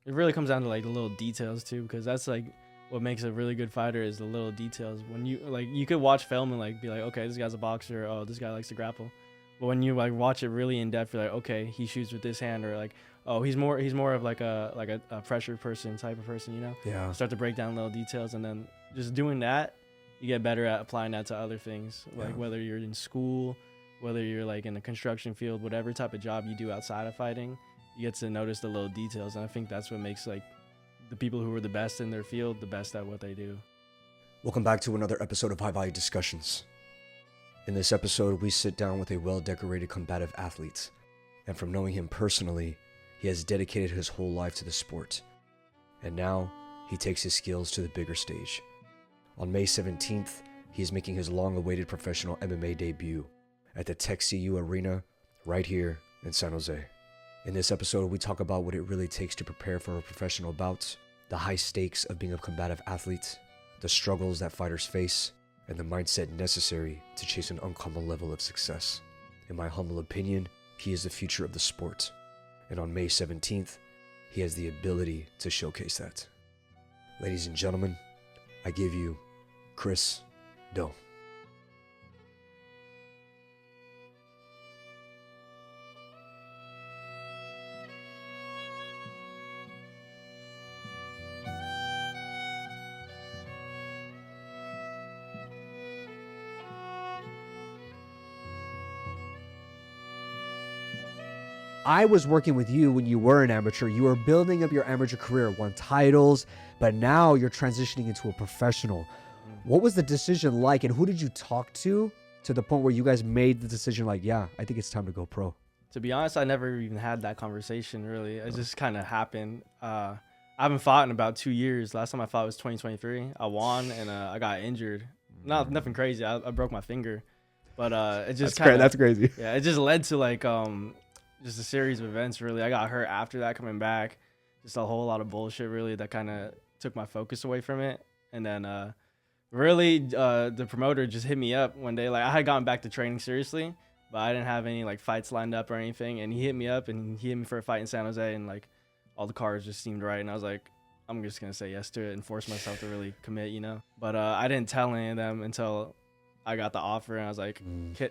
It really comes down to like the little details too, because that's like what makes a really good fighter is the little details. When you like, you could watch film and like be like, okay, this guy's a boxer. Oh, this guy likes to grapple. But when you like watch it really in depth, you're like, okay, he shoots with this hand, or like, oh, he's more of like a pressure person type of person, you know. Yeah. Start to break down little details, and then just doing that, you get better at applying that to other things, like whether you're in school, whether you're like in the construction field, whatever type of job you do outside of fighting, you get to notice the little details. And I think that's what makes like the people who are the best in their field the best at what they do. Welcome back to another episode of High Value Discussions. In this episode, we sit down with a well-decorated combative athlete, and from knowing him personally, he has dedicated his whole life to the sport. And now, he takes his skills to the bigger stage. On May 17th, he is making his long-awaited professional MMA debut at the Tech CU Arena right here in San Jose. In this episode, we talk about what it really takes to prepare for a professional bout, the high stakes of being a combative athlete, the struggles that fighters face, and the mindset necessary to chase an uncommon level of success. In my humble opinion, he is the future of the sport. And on May 17th, he has the ability to showcase that. Ladies and gentlemen, I give you Chris Do. I was working with you when you were an amateur. You were building up your amateur career, won titles, but now you're transitioning into a professional. What was the decision like, and who did you talk to the point where you guys made the decision like, yeah, I think it's time to go pro? To be honest, I never even had that conversation really. It just kind of happened. I haven't fought in about 2 years. Last time I fought was 2023. I won and I got injured. Nothing crazy. I broke my finger, but it just That's crazy. Yeah, it just led to like just a series of events really. I got hurt after that coming back. Just a whole lot of bullshit really that kind of took my focus away from it. And then really the promoter just hit me up one day. Like I had gotten back to training seriously, but I didn't have any like fights lined up or anything. And he hit me up and he hit me for a fight in San Jose, and like all the cards just seemed right. And I was like, I'm just gonna say yes to it and force myself to really commit, you know. But I didn't tell any of them until I got the offer, and I was like,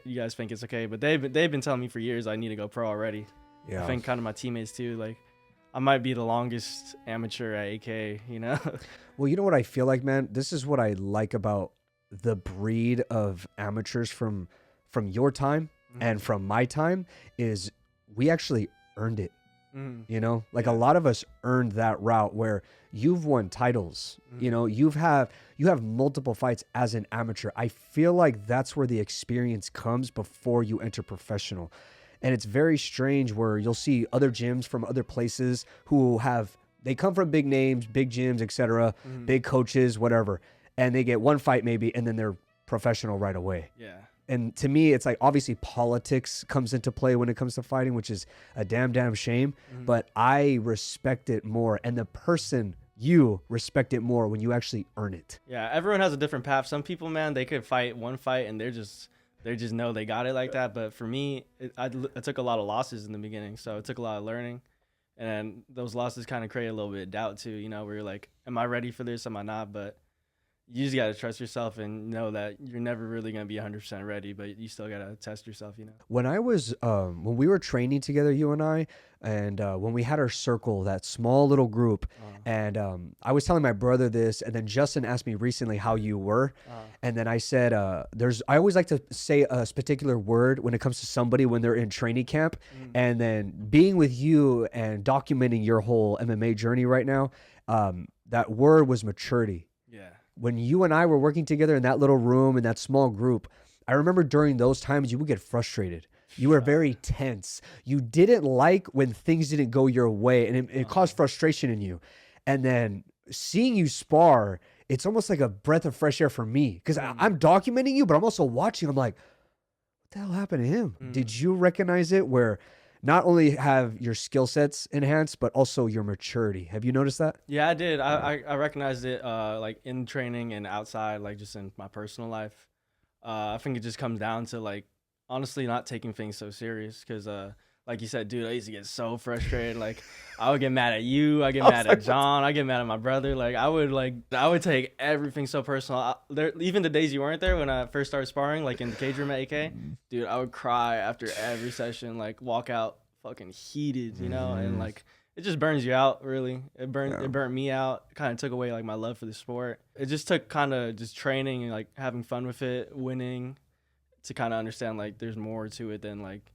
you guys think it's okay? But they've been telling me for years I need to go pro already. Yeah. I think kind of my teammates too. Like I might be the longest amateur at AK, you know? Well, you know what I feel like, man? This is what I like about the breed of amateurs from your time and from my time is we actually earned it. You know, like a lot of us earned that route where you've won titles, you know, you have multiple fights as an amateur. I feel like that's where the experience comes before you enter professional. And it's very strange where you'll see other gyms from other places who they come from big names, big gyms, etc., big coaches, whatever. And they get one fight maybe, and then they're professional right away. Yeah. And to me, it's like obviously politics comes into play when it comes to fighting, which is a damn shame. But I respect it more. And the person, you respect it more when you actually earn it. Yeah, everyone has a different path. Some people, man, they could fight one fight and they just know they got it like that. But for me, I took a lot of losses in the beginning. So it took a lot of learning. And those losses kind of create a little bit of doubt too, you know, where you're like, am I ready for this? Am I not? But you just got to trust yourself and know that you're never really going to be 100% ready, but you still got to test yourself, you know? When I was, when we were training together, you and I, and when we had our circle, that small little group, and I was telling my brother this, and then Justin asked me recently how you were, and then I said, I always like to say a particular word when it comes to somebody when they're in training camp, and then being with you and documenting your whole MMA journey right now, that word was maturity. Yeah. When you and I were working together in that little room, in that small group, I remember during those times you would get frustrated. You were very tense. You didn't like when things didn't go your way, and it caused frustration in you. And then seeing you spar, it's almost like a breath of fresh air for me because I'm documenting you, but I'm also watching. I'm like, what the hell happened to him? Did you recognize it where not only have your skill sets enhanced, but also your maturity? Have you noticed that? Yeah, I did. I recognized it like in training and outside, like just in my personal life. I think it just comes down to like honestly not taking things so serious because like you said, dude, I used to get so frustrated. Like, I would get mad at you. I get mad at John. I get mad at my brother. Like, I would take everything so personal. Even the days you weren't there when I first started sparring, like in the cage room at AK, dude, I would cry after every session. Like, walk out fucking heated, you know, and like it just burns you out. Really, it burnt me out. Kind of took away like my love for the sport. It just took kind of just training and like having fun with it, winning, to kind of understand like there's more to it than like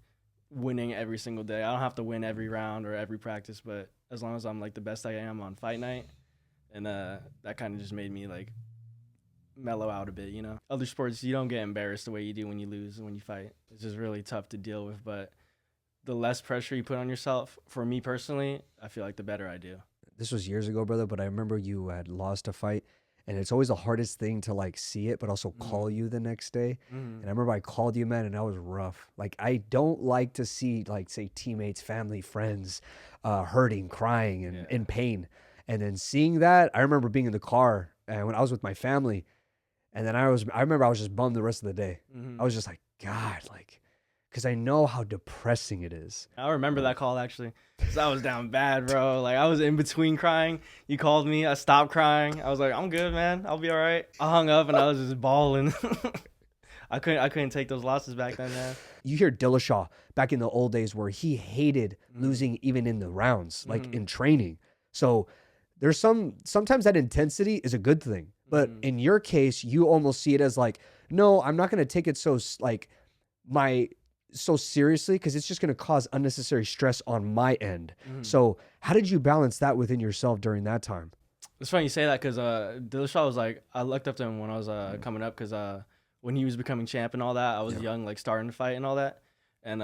winning every single day. I don't have to win every round or every practice, but as long as I'm like the best I am on fight night, and that kind of just made me like mellow out a bit, you know. Other sports, you don't get embarrassed the way you do when you lose and when you fight. It's just really tough to deal with, but the less pressure you put on yourself, for me personally, I feel like the better I do. This was years ago, brother, but I remember you had lost a fight, and it's always the hardest thing to like see it, but also call you the next day. And I remember I called you, man, and that was rough. Like, I don't like to see, like, say, teammates, family, friends hurting, crying, and in pain. And then seeing that, I remember being in the car and when I was with my family, and then I remember I was just bummed the rest of the day. I was just like, God, like, because I know how depressing it is. I remember that call, actually, because I was down bad, bro. Like, I was in between crying. You called me. I stopped crying. I was like, I'm good, man. I'll be all right. I hung up, and I was just bawling. I couldn't take those losses back then, man. You hear Dillashaw back in the old days where he hated losing even in the rounds, like in training. So there's sometimes that intensity is a good thing. But in your case, you almost see it as like, no, I'm not going to take it so seriously because it's just going to cause unnecessary stress on my end. So how did you balance that within yourself during that time? It's funny you say that because Dillashaw was like, I looked up to him when I was coming up because when he was becoming champ and all that, I was young, like starting to fight and all that. And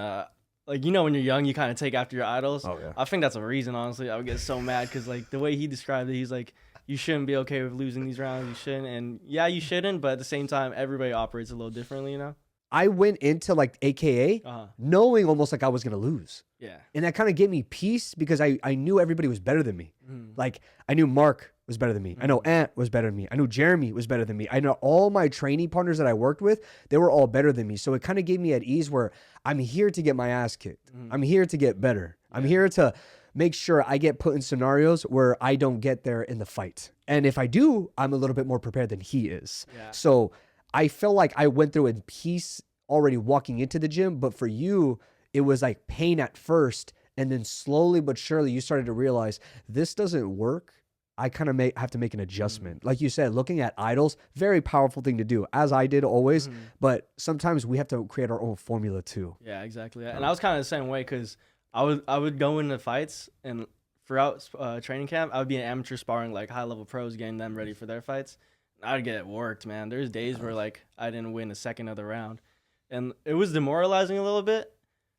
like, you know, when you're young, you kind of take after your idols. Oh, yeah. I think that's a reason, honestly. I would get so mad because like the way he described it, he's like, you shouldn't be okay with losing these rounds. You shouldn't. And yeah, you shouldn't. But at the same time, everybody operates a little differently, you know? I went into like AKA knowing almost like I was going to lose. Yeah. And that kind of gave me peace because I knew everybody was better than me. Like, I knew Mark was better than me. I know Ant was better than me. I knew Jeremy was better than me. I know all my training partners that I worked with, they were all better than me. So it kind of gave me at ease where I'm here to get my ass kicked. I'm here to get better. I'm here to make sure I get put in scenarios where I don't get there in the fight. And if I do, I'm a little bit more prepared than he is. Yeah. So I felt like I went through in peace already walking into the gym. But for you, it was like pain at first. And then slowly but surely you started to realize this doesn't work. I kind of have to make an adjustment. Like you said, looking at idols, very powerful thing to do, as I did always. But sometimes we have to create our own formula too. Yeah, exactly. And I was kind of the same way because I would go into fights and throughout training camp, I would be an amateur sparring like high level pros, getting them ready for their fights. I'd get worked, man. There's days where like I didn't win a second of the round, and it was demoralizing a little bit.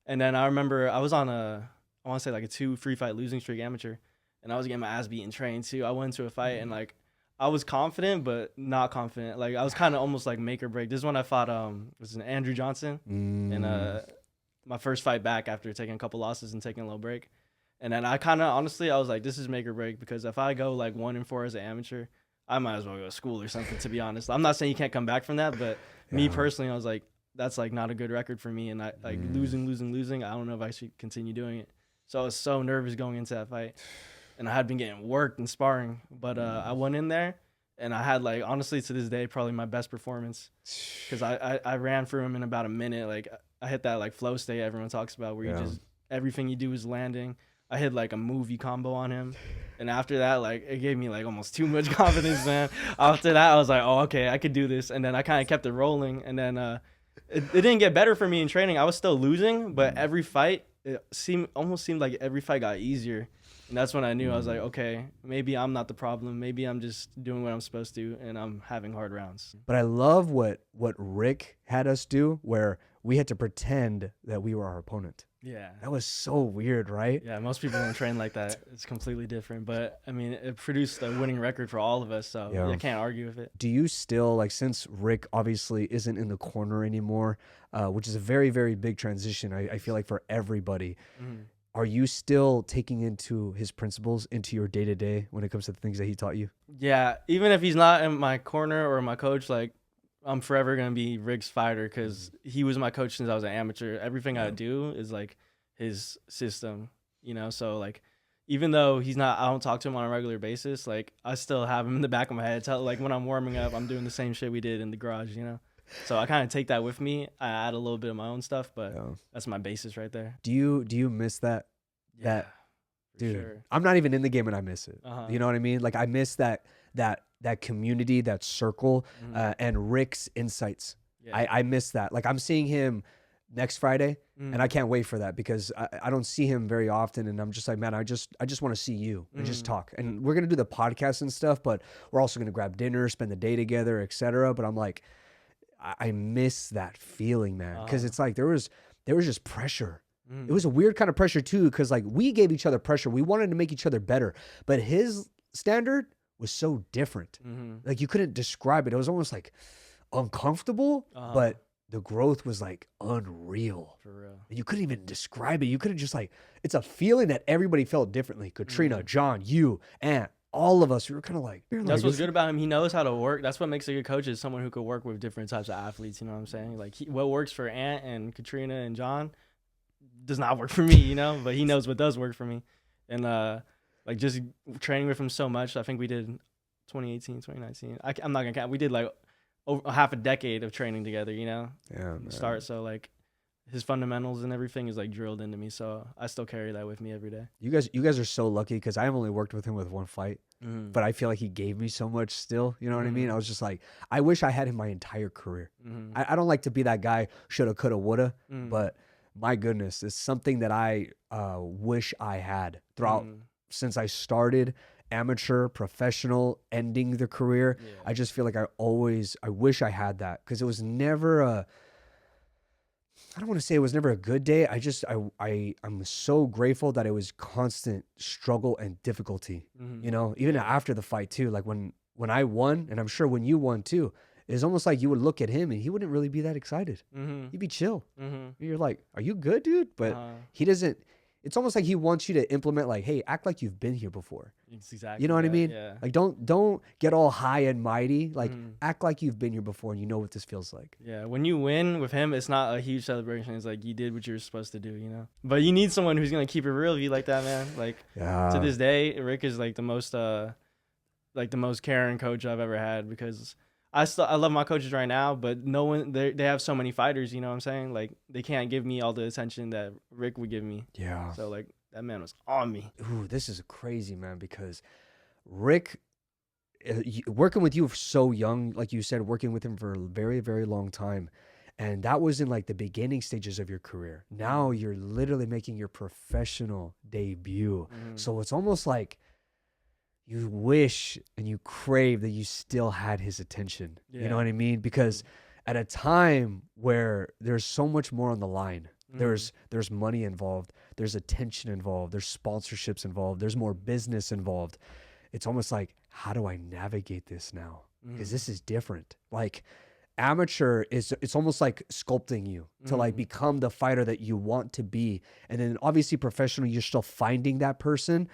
And then I remember I was on I want to say like a 2-3 fight losing streak amateur, and I was getting my ass beat in training too. I went into a fight and like I was confident but not confident. Like I was kind of almost like make or break. This is when I fought was it Andrew Johnson and my first fight back after taking a couple losses and taking a little break. And then I kind of honestly I was like, this is make or break because if I go like 1-4 as an amateur, I might as well go to school or something, to be honest. I'm not saying you can't come back from that, but me personally, I was like, that's like not a good record for me. And I like losing. I don't know if I should continue doing it. So I was so nervous going into that fight. And I had been getting worked and sparring. But I went in there and I had like, honestly, to this day, probably my best performance. Because I ran through him in about a minute. Like I hit that like flow state everyone talks about where you just, everything you do is landing. I hit like a movie combo on him. And after that, like it gave me like almost too much confidence, man. After that, I was like, oh, okay, I could do this. And then I kind of kept it rolling. And then it didn't get better for me in training. I was still losing, but every fight, it almost seemed like every fight got easier. And that's when I knew I was like, okay, maybe I'm not the problem. Maybe I'm just doing what I'm supposed to, and I'm having hard rounds. But I love what Rick had us do, where we had to pretend that we were our opponent. Yeah. That was so weird, right? Yeah, most people don't train like that. It's completely different. But, I mean, it produced a winning record for all of us, so I can't argue with it. Do you still, like, since Rick obviously isn't in the corner anymore, which is a very, very big transition, I feel like, for everybody, are you still taking into his principles into your day-to-day when it comes to the things that he taught you? Yeah, even if he's not in my corner or my coach, like, I'm forever going to be Rick's fighter because he was my coach since I was an amateur. Everything I do is, like, his system, so like even though I don't talk to him on a regular basis, like I still have him in the back of my head. Tell like when I'm warming up, I'm doing the same shit we did in the garage, So I kind of take that with me. I add a little bit of my own stuff, but that's my basis right there. Do you miss that? Yeah, That dude, sure. I'm not even in the game and I miss it. Uh-huh. You know what I mean? Like I miss that community, that circle, and Rick's insights. Yeah. I miss that. Like I'm seeing him next Friday, and I can't wait for that because I don't see him very often, and I'm just like, man, I just want to see you and just talk. And we're gonna do the podcast and stuff, but we're also gonna grab dinner, spend the day together, etc. But I'm like, I miss that feeling, man, because it's like there was just pressure. It was a weird kind of pressure too, because like we gave each other pressure. We wanted to make each other better, but his standard was so different. Like you couldn't describe it. It was almost like uncomfortable, but the growth was like unreal. For real. And you couldn't even describe it. You couldn't just like, it's a feeling that everybody felt differently. Katrina, John, you, and all of us, we were kind of like. That's what's good about him. He knows how to work. That's what makes a good coach, is someone who could work with different types of athletes. You know what I'm saying? Like what works for Ant and Katrina and John does not work for me, but he knows what does work for me. And like just training with him so much. I think we did 2018, 2019. I'm not gonna count. We did like over half a decade of training together, Yeah. Start. So like his fundamentals and everything is like drilled into me. So I still carry that with me every day. You guys are so lucky because I've only worked with him with one fight, but I feel like he gave me so much still. You know what I mean? I was just like, I wish I had him my entire career. I don't like to be that guy, shoulda, coulda, woulda, but my goodness, it's something that I wish I had throughout since I started amateur, professional, ending the career. Yeah. I just feel like I wish I had that, because it was never I don't want to say it was never a good day. I'm so grateful that it was constant struggle and difficulty, even after the fight too. Like when I won, and I'm sure when you won too, it's almost like you would look at him and he wouldn't really be that excited. He'd be chill. You're like, are you good, dude? But he doesn't. It's almost like he wants you to implement, like, hey, act like you've been here before. It's exactly. You know what I mean? Yeah. Like, don't get all high and mighty. Like, act like you've been here before and you know what this feels like. Yeah. When you win with him, it's not a huge celebration. It's like you did what you were supposed to do, But you need someone who's gonna keep it real with you like that, man. Like to this day, Rick is like the most caring coach I've ever had, because I love my coaches right now, but no one, they have so many fighters, you know what I'm saying? Like they can't give me all the attention that Rick would give me. Yeah. So like that man was on me. Ooh, this is crazy, man, because Rick, working with you so young, like you said, working with him for a very, very long time. And that was in like the beginning stages of your career. Now you're literally making your professional debut. So it's almost like you wish and you crave that you still had his attention. Yeah. You know what I mean? Because at a time where there's so much more on the line, there's money involved, there's attention involved, there's sponsorships involved, there's more business involved. It's almost like, how do I navigate this now? Because this is different. Like amateur it's almost like sculpting you to like become the fighter that you want to be, and then obviously professional, you're still finding that person.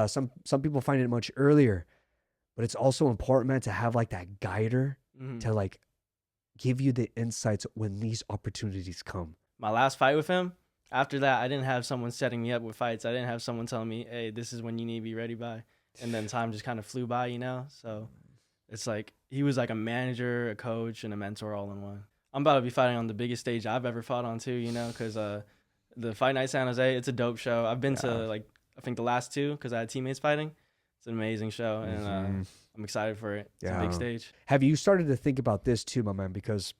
Some people find it much earlier, but it's also important, man, to have like that guider to like give you the insights when these opportunities come. My last fight with him, after that, I didn't have someone setting me up with fights. I didn't have someone telling me, hey, this is when you need to be ready by, and then time just kind of flew by, so it's like he was like a manager, a coach, and a mentor all in one. I'm about to be fighting on the biggest stage I've ever fought on too, because the Fight Night San Jose, it's a dope show. I've been to like I think the last two because I had teammates fighting. It's an amazing show, and I'm excited for it. It's a big stage. Have you started to think about this too, my man? Because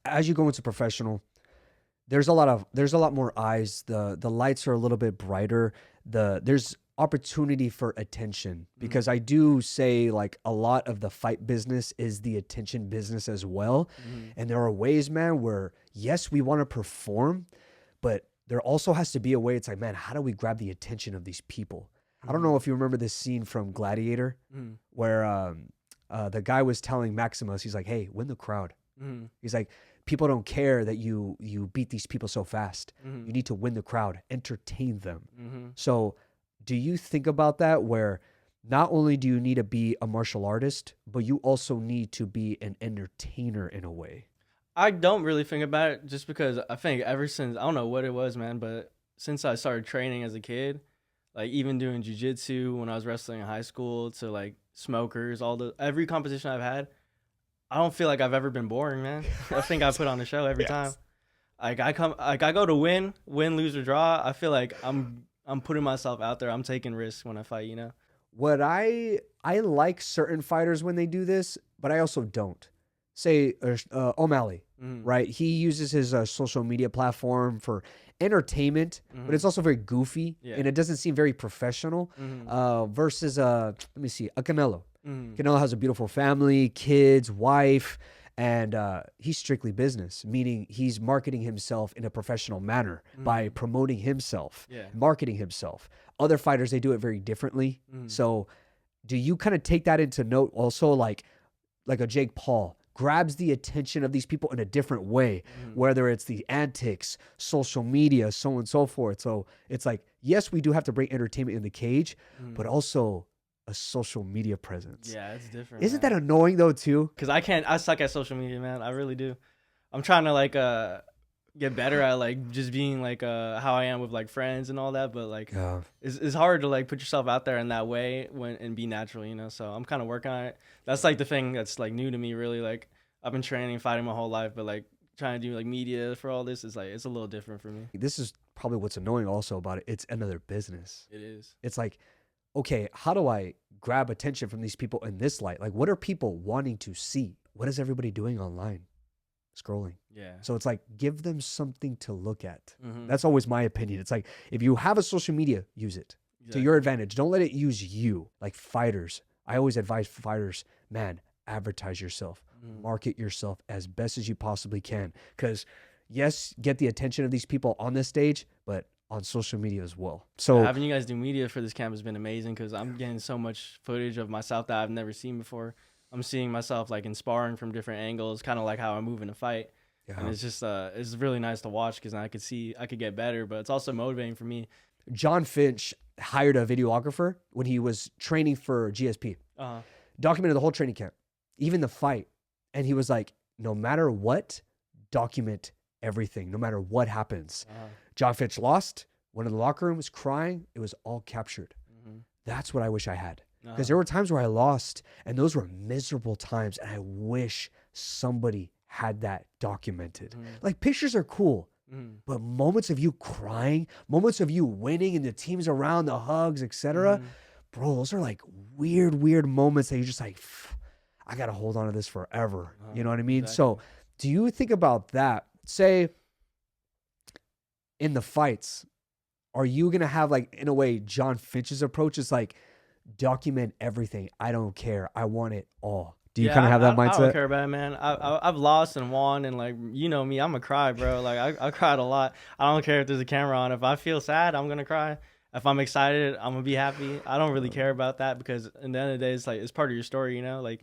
as you go into professional, there's a lot more eyes. The lights are a little bit brighter. There's opportunity for attention, because I do say like a lot of the fight business is the attention business as well. And there are ways, man, where yes, we want to perform, but there also has to be a way. It's like, man, how do we grab the attention of these people? I don't know if you remember this scene from Gladiator where the guy was telling Maximus, he's like, hey, win the crowd. He's like, people don't care that you beat these people so fast. You need to win the crowd, entertain them. So do you think about that, where not only do you need to be a martial artist, but you also need to be an entertainer in a way? I don't really think about it, just because I think ever since, I don't know what it was, man, but since I started training as a kid, like even doing jujitsu when I was wrestling in high school to like smokers, every competition I've had, I don't feel like I've ever been boring, man. I think I put on a show every time. Yes. I go to win, lose or draw. I feel like I'm putting myself out there. I'm taking risks when I fight, you know. What I like certain fighters when they do this, but I also don't. Say O'Malley, right? He uses his social media platform for entertainment, but it's also very goofy and it doesn't seem very professional. Versus let me see, a Canelo. Canelo has a beautiful family, kids, wife, and he's strictly business, meaning he's marketing himself in a professional manner by promoting himself, marketing himself. Other fighters, they do it very differently. So do you kind of take that into note also, like a Jake Paul grabs the attention of these people in a different way, whether it's the antics, social media, so on and so forth. So it's like, yes, we do have to bring entertainment in the cage, but also a social media presence. Yeah, it's different. Isn't that annoying though too? Because I suck at social media, man. I really do. I'm trying to like get better at like just being like how I am with like friends and all that, but like it's hard to like put yourself out there in that way and be natural, you know. So I'm kind of working on it. That's like the thing that's like new to me, really. Like I've been training, fighting my whole life, but like trying to do like media for all this is like it's a little different for me. This is probably what's annoying also about it. It's another business. It is. It's like, okay, how do I grab attention from these people in this light? Like, what are people wanting to see? What is everybody doing online? Scrolling. Yeah. So it's like, give them something to look at. That's always my opinion. It's like, if you have a social media, use it to your advantage. Don't let it use you. Like fighters, I always advise fighters, man, advertise yourself, market yourself as best as you possibly can. Because yes, get the attention of these people on this stage, but on social media as well. So having you guys do media for this camp has been amazing because I'm getting so much footage of myself that I've never seen before. I'm seeing myself like in sparring from different angles, kind of like how I move in a fight. And it's just it's really nice to watch because I could get better, but it's also motivating for me. John Finch hired a videographer when he was training for GSP. Documented the whole training camp, even the fight. And he was like, no matter what, document everything, no matter what happens. John Finch lost, went in the locker room, was crying. It was all captured. That's what I wish I had. Because there were times where I lost, and those were miserable times, and I wish somebody had that documented. Like, pictures are cool, but moments of you crying, moments of you winning, and the teams around, the hugs, etc., bro, those are like weird moments that you're just like, I got to hold on to this forever. You know what I mean? Exactly. So do you think about that? Say, in the fights, are you going to have, like, in a way, John Finch's approach is like, document everything. I don't care. I want it all. Do you kind of have that mindset? I don't care about it, man. I've lost and won, and like, you know me, I'm a cry, bro. Like I cried a lot. I don't care if there's a camera on. If I feel sad, I'm gonna cry. If I'm excited, I'm gonna be happy. I don't really care about that because at the end of the day, it's like it's part of your story, you know. Like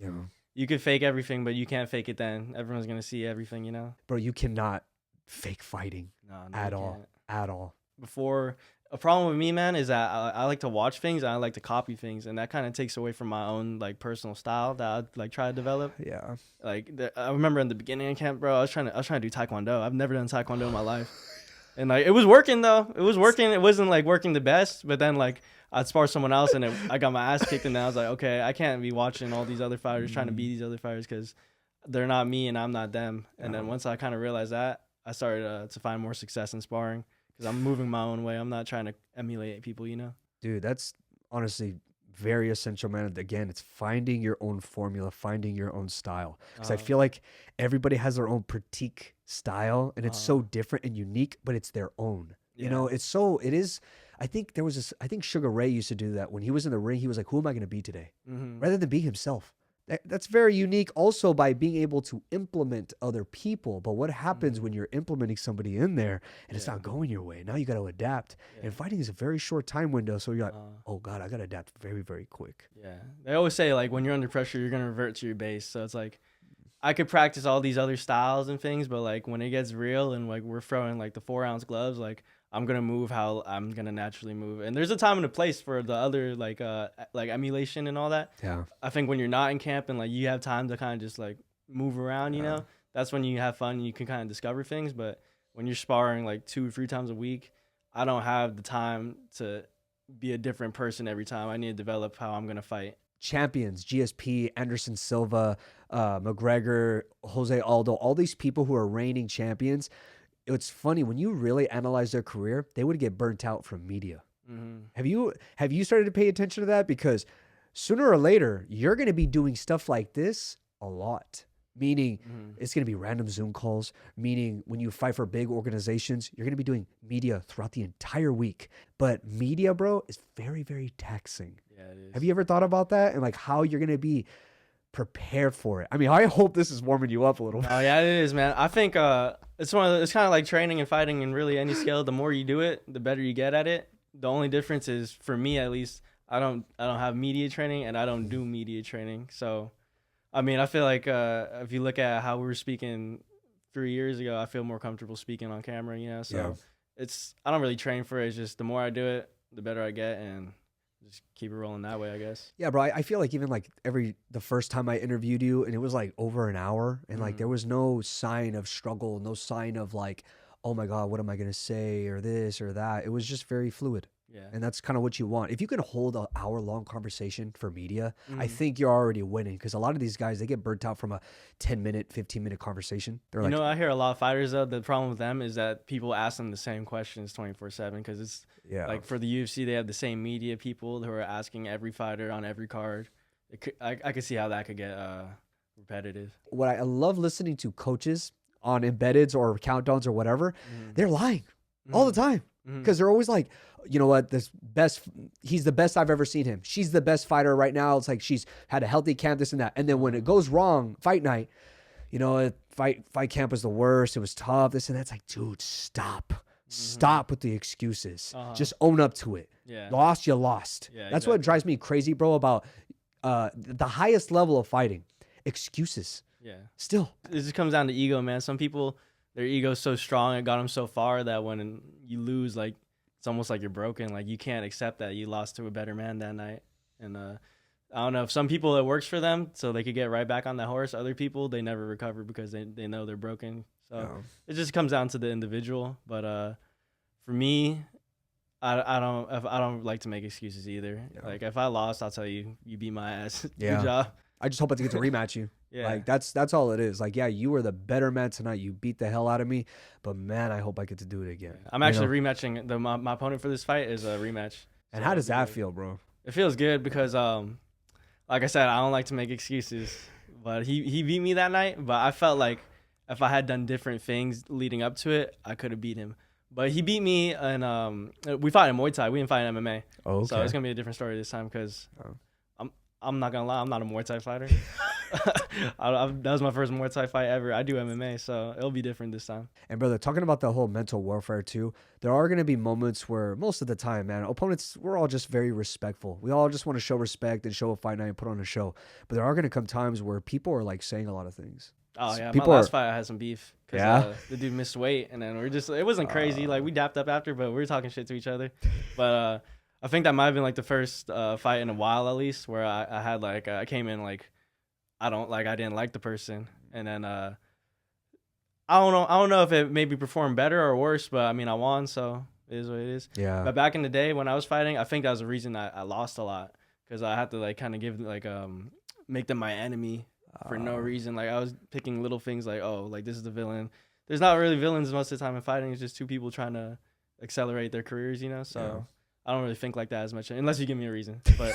you could fake everything, but you can't fake it. Then everyone's gonna see everything, you know. Bro, you cannot fake fighting at all. Before. A problem with me, man, is that I like to watch things and I like to copy things, and that kind of takes away from my own like personal style that I like try to develop. Yeah. Like I remember in the beginning of camp, bro, I was trying to do Taekwondo. I've never done Taekwondo in my life, and like it was working though. It was working. It wasn't like working the best, but then like I'd spar someone else and I got my ass kicked, and then I was like, okay, I can't be watching all these other fighters trying to beat these other fighters because they're not me and I'm not them. And then once I kind of realized that, I started to find more success in sparring. I'm moving my own way. I'm not trying to emulate people, you know? Dude, that's honestly very essential, man. Again, it's finding your own formula, finding your own style. Because I feel like everybody has their own critique style, and it's so different and unique, but it's their own. You know, it is. I think I think Sugar Ray used to do that. When he was in the ring, he was like, who am I going to be today? Rather than be himself. That's very unique also by being able to implement other people. But what happens when you're implementing somebody in there and it's not going your way? Now you got to adapt. And fighting is a very short time window. So you're like, oh, God, I got to adapt very, very quick. Yeah. They always say, like, when you're under pressure, you're going to revert to your base. So it's like, I could practice all these other styles and things, but, like, when it gets real and, like, we're throwing, like, the 4-ounce gloves, like, I'm going to move how I'm going to naturally move. And there's a time and a place for the other, like emulation and all that. Yeah. I think when you're not in camp and, like, you have time to kind of just, like, move around, you know, that's when you have fun and you can kind of discover things. But when you're sparring, like, 2 or 3 times a week, I don't have the time to be a different person every time. I need to develop how I'm gonna fight. Champions, GSP, Anderson Silva, McGregor, Jose Aldo, all these people who are reigning champions. It's funny when you really analyze their career, they would get burnt out from media. Mm-hmm. Have you started to pay attention to that? Because sooner or later, you're going to be doing stuff like this a lot. Meaning, it's going to be random Zoom calls. Meaning, when you fight for big organizations, you're going to be doing media throughout the entire week. But media, bro, is very, very taxing. Yeah, it is. Have you ever thought about that and like how you're going to be prepared for it? I mean, I hope this is warming you up a little bit. Oh yeah, it is, man. I think it's it's kind of like training and fighting in really any skill. The more you do it, the better you get at it. The only difference is, for me at least, I don't have media training and I don't do media training. So, I mean, I feel like if you look at how we were speaking 3 years ago, I feel more comfortable speaking on camera. You know, so I don't really train for it. It's just the more I do it, the better I get, and just keep it rolling that way, I guess. Yeah, bro. I feel like even like the first time I interviewed you, and it was like over an hour, and like there was no sign of struggle, no sign of like, oh my God, what am I gonna say or this or that. It was just very fluid. Yeah. And that's kind of what you want. If you can hold an hour-long conversation for media, I think you're already winning. Because a lot of these guys, they get burnt out from a 10-minute, 15-minute conversation. They're like, I hear a lot of fighters, though, the problem with them is that people ask them the same questions 24/7, because it's like for the UFC, they have the same media people who are asking every fighter on every card. I could see how that could get repetitive. What I love listening to coaches on embeddeds or countdowns or whatever, they're lying all the time. Because they're always like, you know what, he's the best I've ever seen him. She's the best fighter right now. It's like she's had a healthy camp, this and that. And then when it goes wrong, fight night, you know, fight camp was the worst. It was tough, this and that. It's like, dude, stop. Stop with the excuses. Just own up to it. Yeah. Lost, you lost. Yeah, That's what drives me crazy, bro, about the highest level of fighting. Excuses. Yeah. Still. It just comes down to ego, man. Some people, their ego's so strong, it got them so far that when you lose, like, it's almost like you're broken. Like, you can't accept that you lost to a better man that night. And I don't know, if some people it works for them so they could get right back on that horse. Other people, they never recover because they know they're broken. So it just comes down to the individual. But for me, I don't like to make excuses either. Yeah. Like, if I lost, I'll tell you, you beat my ass. Good job. I just hope I get to rematch you. Yeah. Like, that's all it is. Like, yeah, you were the better man tonight. You beat the hell out of me. But, man, I hope I get to do it again. I'm actually rematching. My opponent for this fight is a rematch. And how does that feel, bro? It feels good because, like I said, I don't like to make excuses. But he beat me that night. But I felt like if I had done different things leading up to it, I could have beat him. But he beat me, and we fought in Muay Thai. We didn't fight in MMA. Oh, okay. So it's going to be a different story this time because I'm not going to lie, I'm not a Muay Thai fighter. That was my first Muay Thai fight ever. I do MMA, so it'll be different this time. And brother, talking about the whole mental warfare too, there are going to be moments where most of the time, man, opponents, we're all just very respectful. We all just want to show respect and show a fight night and put on a show. But there are going to come times where people are like saying a lot of things. Oh yeah, my last fight I had some beef because the dude missed weight, and then it wasn't crazy. Like, we dapped up after, but we were talking shit to each other. But I think that might have been like the first fight in a while, at least, where I had like I came in like I didn't like the person, and then I don't know if it maybe performed better or worse, but I mean, I won, so it is what it is. Yeah. But back in the day when I was fighting, I think that was the reason I lost a lot, because I had to like kind of give like make them my enemy for no reason. Like, I was picking little things like, oh, like, this is the villain. There's not really villains most of the time in fighting. It's just two people trying to accelerate their careers, you know. So I don't really think like that as much, unless you give me a reason. But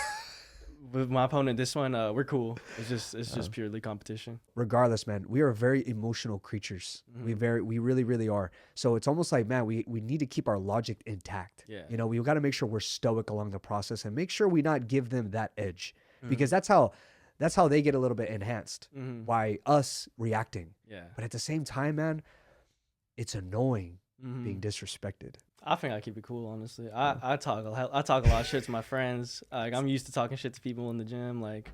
with my opponent, this one, we're cool. It's just purely competition. Regardless, man, we are very emotional creatures. We really, really are. So it's almost like, man, we need to keep our logic intact. Yeah. You know, we got to make sure we're stoic along the process and make sure we not give them that edge, because that's how they get a little bit enhanced by us reacting. Yeah. But at the same time, man, it's annoying being disrespected. I think I keep it cool, honestly. I talk a lot of shit to my friends. Like, I'm used to talking shit to people in the gym. Like,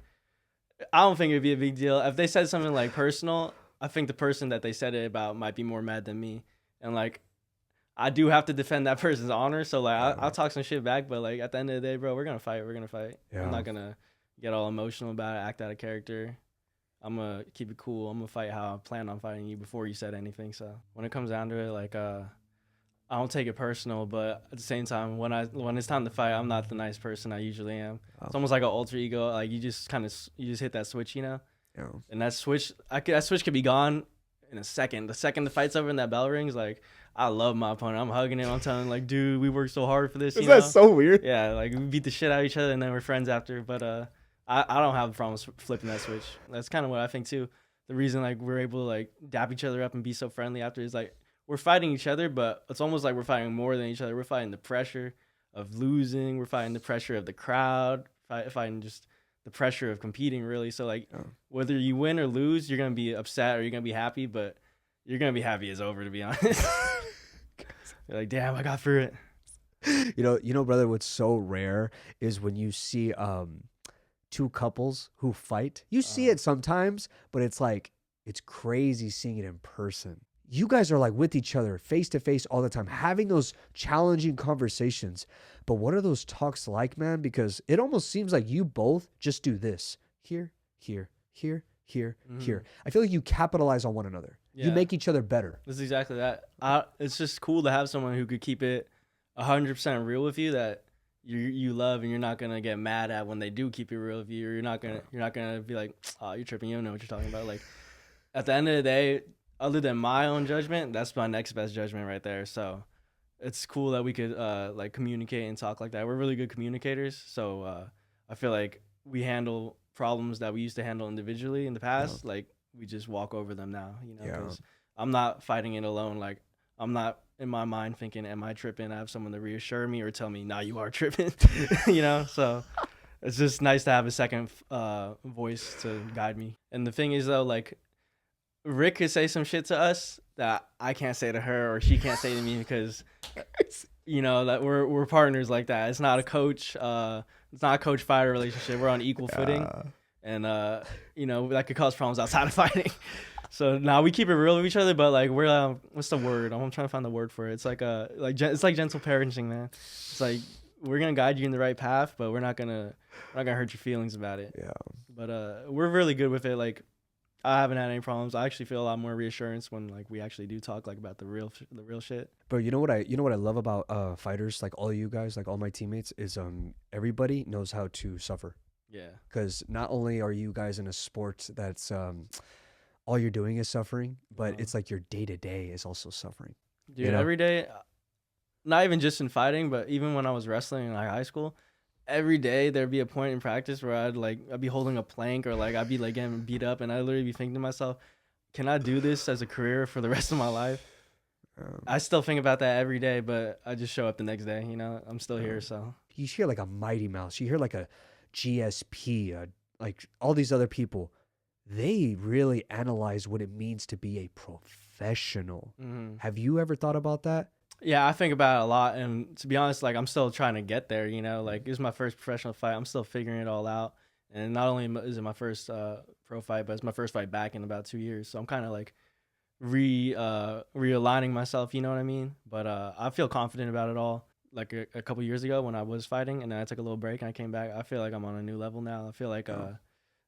I don't think it'd be a big deal if they said something like personal. I think the person that they said it about might be more mad than me, and like, I do have to defend that person's honor. So like, I'll talk some shit back, but like, at the end of the day, bro, we're gonna fight. Yeah. I'm not gonna get all emotional about it, act out of character. I'm gonna keep it cool. I'm gonna fight how I plan on fighting you before you said anything. So when it comes down to it, like, I don't take it personal, but at the same time, when it's time to fight, I'm not the nice person I usually am. Oh. It's almost like an alter ego. Like you just hit that switch, Yeah. and that switch could be gone in a second. The second the fight's over and that bell rings, like I love my opponent. I'm hugging him. I'm telling him, like, dude, we worked so hard for this. Is that so weird? Yeah, like we beat the shit out of each other and then we're friends after. But I don't have problems flipping that switch. That's kind of what I think too. The reason like we're able to like dap each other up and be so friendly after is like we're fighting each other, but it's almost like we're fighting more than each other. We're fighting the pressure of losing. We're fighting the pressure of the crowd. Fighting just the pressure of competing, really. So like whether you win or lose, you're gonna be upset or you're gonna be happy, but you're gonna be happy it's over, to be honest. You're like, damn, I got through it. You know, brother, what's so rare is when you see two couples who fight. You see it sometimes, but it's like it's crazy seeing it in person. You guys are like with each other face to face all the time, having those challenging conversations. But what are those talks like, man? Because it almost seems like you both just do this here, here, here, here, here. I feel like you capitalize on one another. Yeah. You make each other better. That's exactly that. It's just cool to have someone who could keep it 100% real with you, that you love, and you're not gonna get mad at when they do keep it real with you. Or you're not gonna be like, oh, you're tripping. You don't know what you're talking about. Like at the end of the day, other than my own judgment, that's my next best judgment right there. So it's cool that we could like communicate and talk like that. We're really good communicators. So I feel like we handle problems that we used to handle individually in the past. Like we just walk over them now, because I'm not fighting it alone. Like I'm not in my mind thinking, am I tripping? I have someone to reassure me or tell me, nah, you are tripping, So it's just nice to have a second voice to guide me. And the thing is though, like Rick could say some shit to us that I can't say to her or she can't say to me, because that we're partners like that. It's not a coach fighter relationship. We're on equal footing, and that could cause problems outside of fighting. So now we keep it real with each other, but like we're what's the word? I'm trying to find the word for it. It's like it's like gentle parenting, man. It's like we're gonna guide you in the right path, but we're not gonna hurt your feelings about it. Yeah. But we're really good with it. Like I haven't had any problems. I actually feel a lot more reassurance when like we actually do talk like about the real shit. But you know what I love about fighters, like all of you guys, like all my teammates, is everybody knows how to suffer. Yeah. Because not only are you guys in a sport that's all you're doing is suffering, but it's like your day to day is also suffering. Dude, every day, not even just in fighting, but even when I was wrestling in like high school, every day there'd be a point in practice where I'd be holding a plank, or like I'd be like getting beat up, and I'd literally be thinking to myself, can I do this as a career for the rest of my life? I still think about that every day, but I just show up the next day. I'm still here. So you hear like a Mighty Mouse, you hear like a GSP, like all these other people. They really analyze what it means to be a professional. Have you ever thought about that? Yeah, I think about it a lot, and to be honest, like I'm still trying to get there. Like this is my first professional fight. I'm still figuring it all out, and not only is it my first pro fight, but it's my first fight back in about 2 years. So I'm kind of like realigning myself. You know what I mean? But I feel confident about it all. Like a couple years ago when I was fighting, and then I took a little break and I came back. I feel like I'm on a new level now. I feel like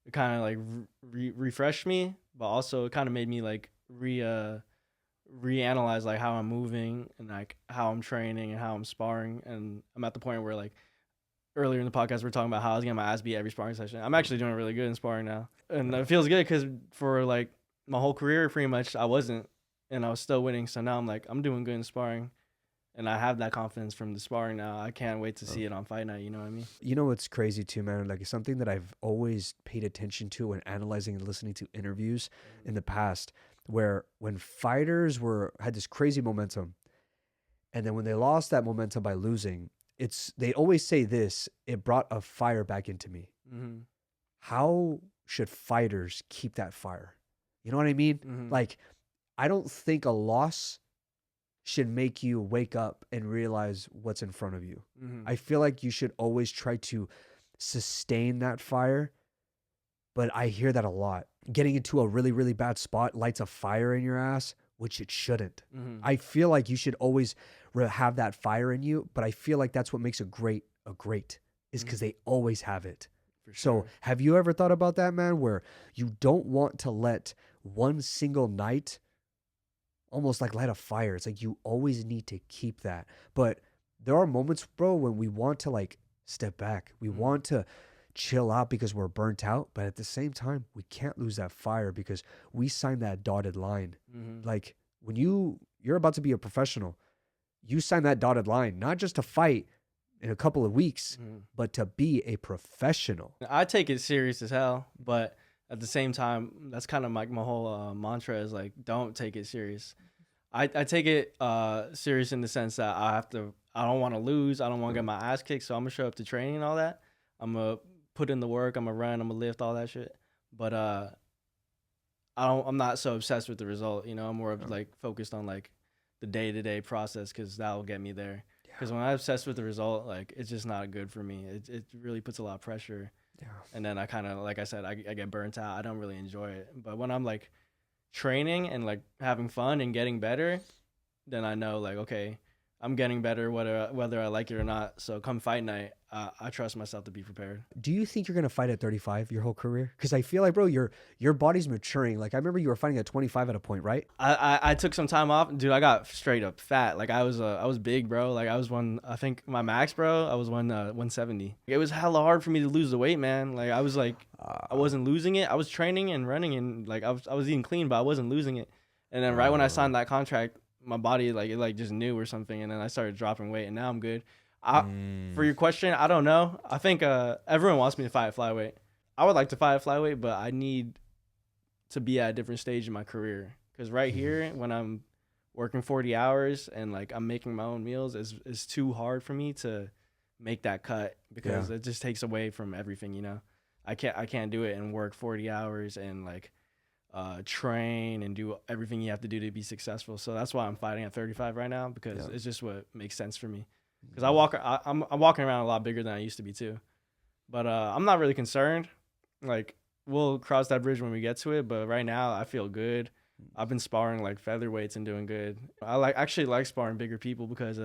it kind of like refreshed me, but also it kind of made me like reanalyze like how I'm moving and like how I'm training and how I'm sparring. And I'm at the point where like earlier in the podcast we were talking about how I was getting my ass beat every sparring session. I'm actually doing really good in sparring now, and it feels good because for like my whole career pretty much I wasn't, and I was still winning. So now I'm doing good in sparring. And I have that confidence from the sparring now. I can't wait to see it on fight night. You know what I mean? You know what's crazy too, man? Like, it's something that I've always paid attention to when analyzing and listening to interviews in the past, where when fighters had this crazy momentum, and then when they lost that momentum by losing, they always say this: it brought a fire back into me. How should fighters keep that fire? You know what I mean? Like, I don't think a loss should make you wake up and realize what's in front of you. I feel like you should always try to sustain that fire, but I hear that a lot. Getting into a really, really bad spot lights a fire in your ass, which it shouldn't. I feel like you should always have that fire in you, but I feel like that's what makes a great is because they always have it. So have you ever thought about that, man, where you don't want to let one single night almost like light a fire. It's like you always need to keep that. But there are moments, bro, when we want to like step back. We want to chill out because we're burnt out. But at the same time, we can't lose that fire because we signed that dotted line. Like when you're about to be a professional, you sign that dotted line, not just to fight in a couple of weeks, but to be a professional. I take it serious as hell, but at the same time, that's kind of like my whole mantra is like, don't take it serious. I take it serious in the sense that I don't want to lose. I don't want to get my ass kicked. So I'm going to show up to training and all that. I'm going to put in the work. I'm going to run. I'm going to lift, all that shit. But I'm not so obsessed with the result. You know, I'm more of like focused on like the day-to-day process because that will get me there. Because when I'm obsessed with the result, like it's just not good for me. It really puts a lot of pressure. Yeah. And then I kind of, like I said, I get burnt out. I don't really enjoy it. But when I'm like training and like having fun and getting better, then I know like, okay, I'm getting better whether I like it or not. So come fight night, I trust myself to be prepared. Do you think you're gonna fight at 35 your whole career? Because I feel like, bro, your body's maturing. Like I remember you were fighting at 25 at a point, right? I took some time off, dude. I got straight up fat. Like I was big, bro. Like I think my max, bro, I was 170. It was hella hard for me to lose the weight, man. Like I was like I wasn't losing it. I was training and running and like I was eating clean, but I wasn't losing it. And then right when I signed that contract, my body it just knew or something, and then I started dropping weight, and now I'm good. For your question, I don't know. I think everyone wants me to fight at flyweight. I would like to fight at flyweight, but I need to be at a different stage in my career. Because right here, when I'm working 40 hours and like I'm making my own meals, is too hard for me to make that cut because it just takes away from everything. You know, I can't do it and work 40 hours and like train and do everything you have to do to be successful. So that's why I'm fighting at 35 right now because it's just what makes sense for me. Because I'm walking around a lot bigger than I used to be too. But I'm not really concerned. Like we'll cross that bridge when we get to it. But right now I feel good. I've been sparring like featherweights and doing good. I actually like sparring bigger people because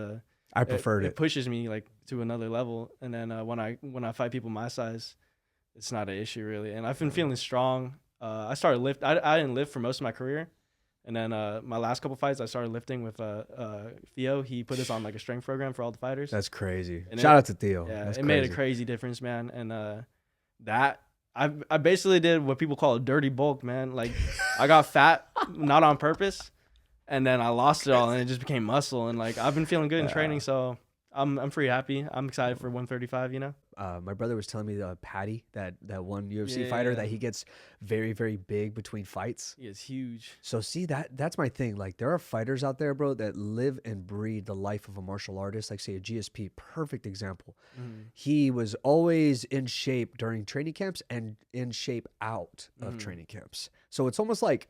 I preferred it pushes me like to another level. And then when I fight people my size, it's not an issue really. And I've been feeling strong. I started lift. I didn't lift for most of my career, and then my last couple fights I started lifting with Theo. He put us on like a strength program for all the fighters. That's crazy. And shout out to Theo. Yeah, that's it crazy. made a crazy difference, man. And that I basically did what people call a dirty bulk, man. Like I got fat, not on purpose, and then I lost it all, and it just became muscle. And like I've been feeling good in training, so I'm pretty happy. I'm excited for 135. You know. My brother was telling me Patty, that one UFC fighter, that he gets very, very big between fights. He is huge. So see, that's my thing. Like there are fighters out there, bro, that live and breathe the life of a martial artist. Like say a GSP, perfect example. He was always in shape during training camps and in shape out of training camps. So it's almost like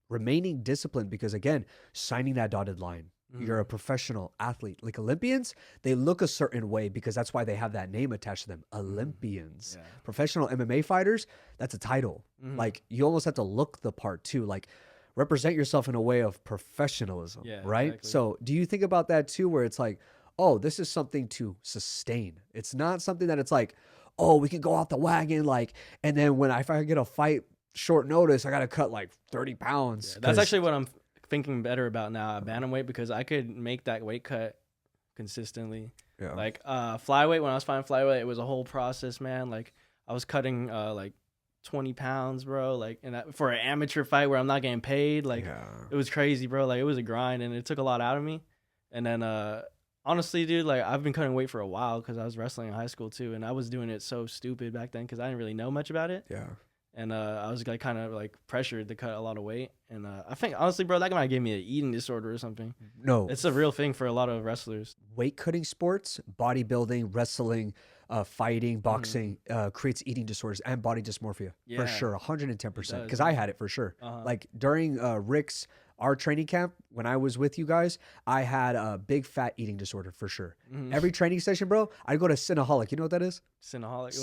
remaining disciplined because again, signing that dotted line. You're a professional athlete. Like Olympians, they look a certain way because that's why they have that name attached to them. Olympians. Yeah. Professional MMA fighters, that's a title. Like you almost have to look the part too. Like represent yourself in a way of professionalism, right? Exactly. So do you think about that too where it's like, oh, this is something to sustain. It's not something that it's like, oh, we can go off the wagon like, and then if I get a fight short notice, I got to cut like 30 pounds. Yeah, that's actually what I'm thinking better about now at bantamweight because I could make that weight cut consistently. Yeah. Like flyweight, when I was fighting flyweight, it was a whole process, man. Like I was cutting like 20 pounds, bro. Like for an amateur fight where I'm not getting paid, like it was crazy, bro. Like it was a grind and it took a lot out of me. And then honestly, dude, like I've been cutting weight for a while because I was wrestling in high school too, and I was doing it so stupid back then because I didn't really know much about it. Yeah. And I was like kind of like pressured to cut a lot of weight. And I think honestly, bro, that might give me an eating disorder or something. No. It's a real thing for a lot of wrestlers. Weight cutting sports, bodybuilding, wrestling, fighting, boxing creates eating disorders and body dysmorphia for sure. 110%. Because I had it for sure. Like during our training camp, when I was with you guys, I had a big fat eating disorder for sure. Every training session, bro, I'd go to Cinnaholic. You know what that is? Cinnaholic?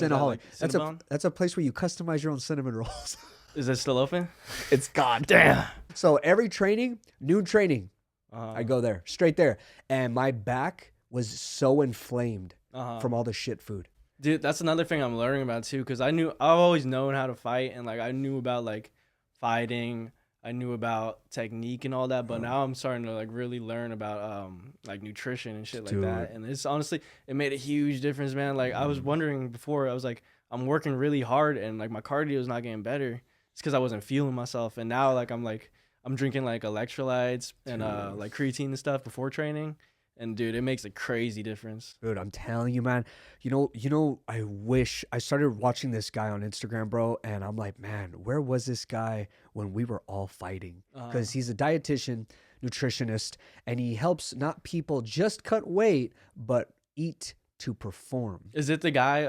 Cinnaholic. That's a place where you customize your own cinnamon rolls. Is it still open? It's gone. Damn. So every training, noon training, I go there, straight there. And my back was so inflamed from all the shit food. Dude, that's another thing I'm learning about too, because I've always known how to fight and like I knew about like fighting. I knew about technique and all that, but now I'm starting to like really learn about like nutrition and shit like that. Dude. And it's honestly, it made a huge difference, man. Like I was wondering before, I was like, I'm working really hard and like my cardio is not getting better. It's because I wasn't feeling myself. And now I'm drinking like electrolytes and Dude. like creatine and stuff before training. And dude, it makes a crazy difference. Dude, I'm telling you, man. I wish I started watching this guy on Instagram, bro, and I'm like, man, where was this guy when we were all fighting? Because he's a dietitian, nutritionist, and he helps not people just cut weight, but eat to perform. Is it the guy,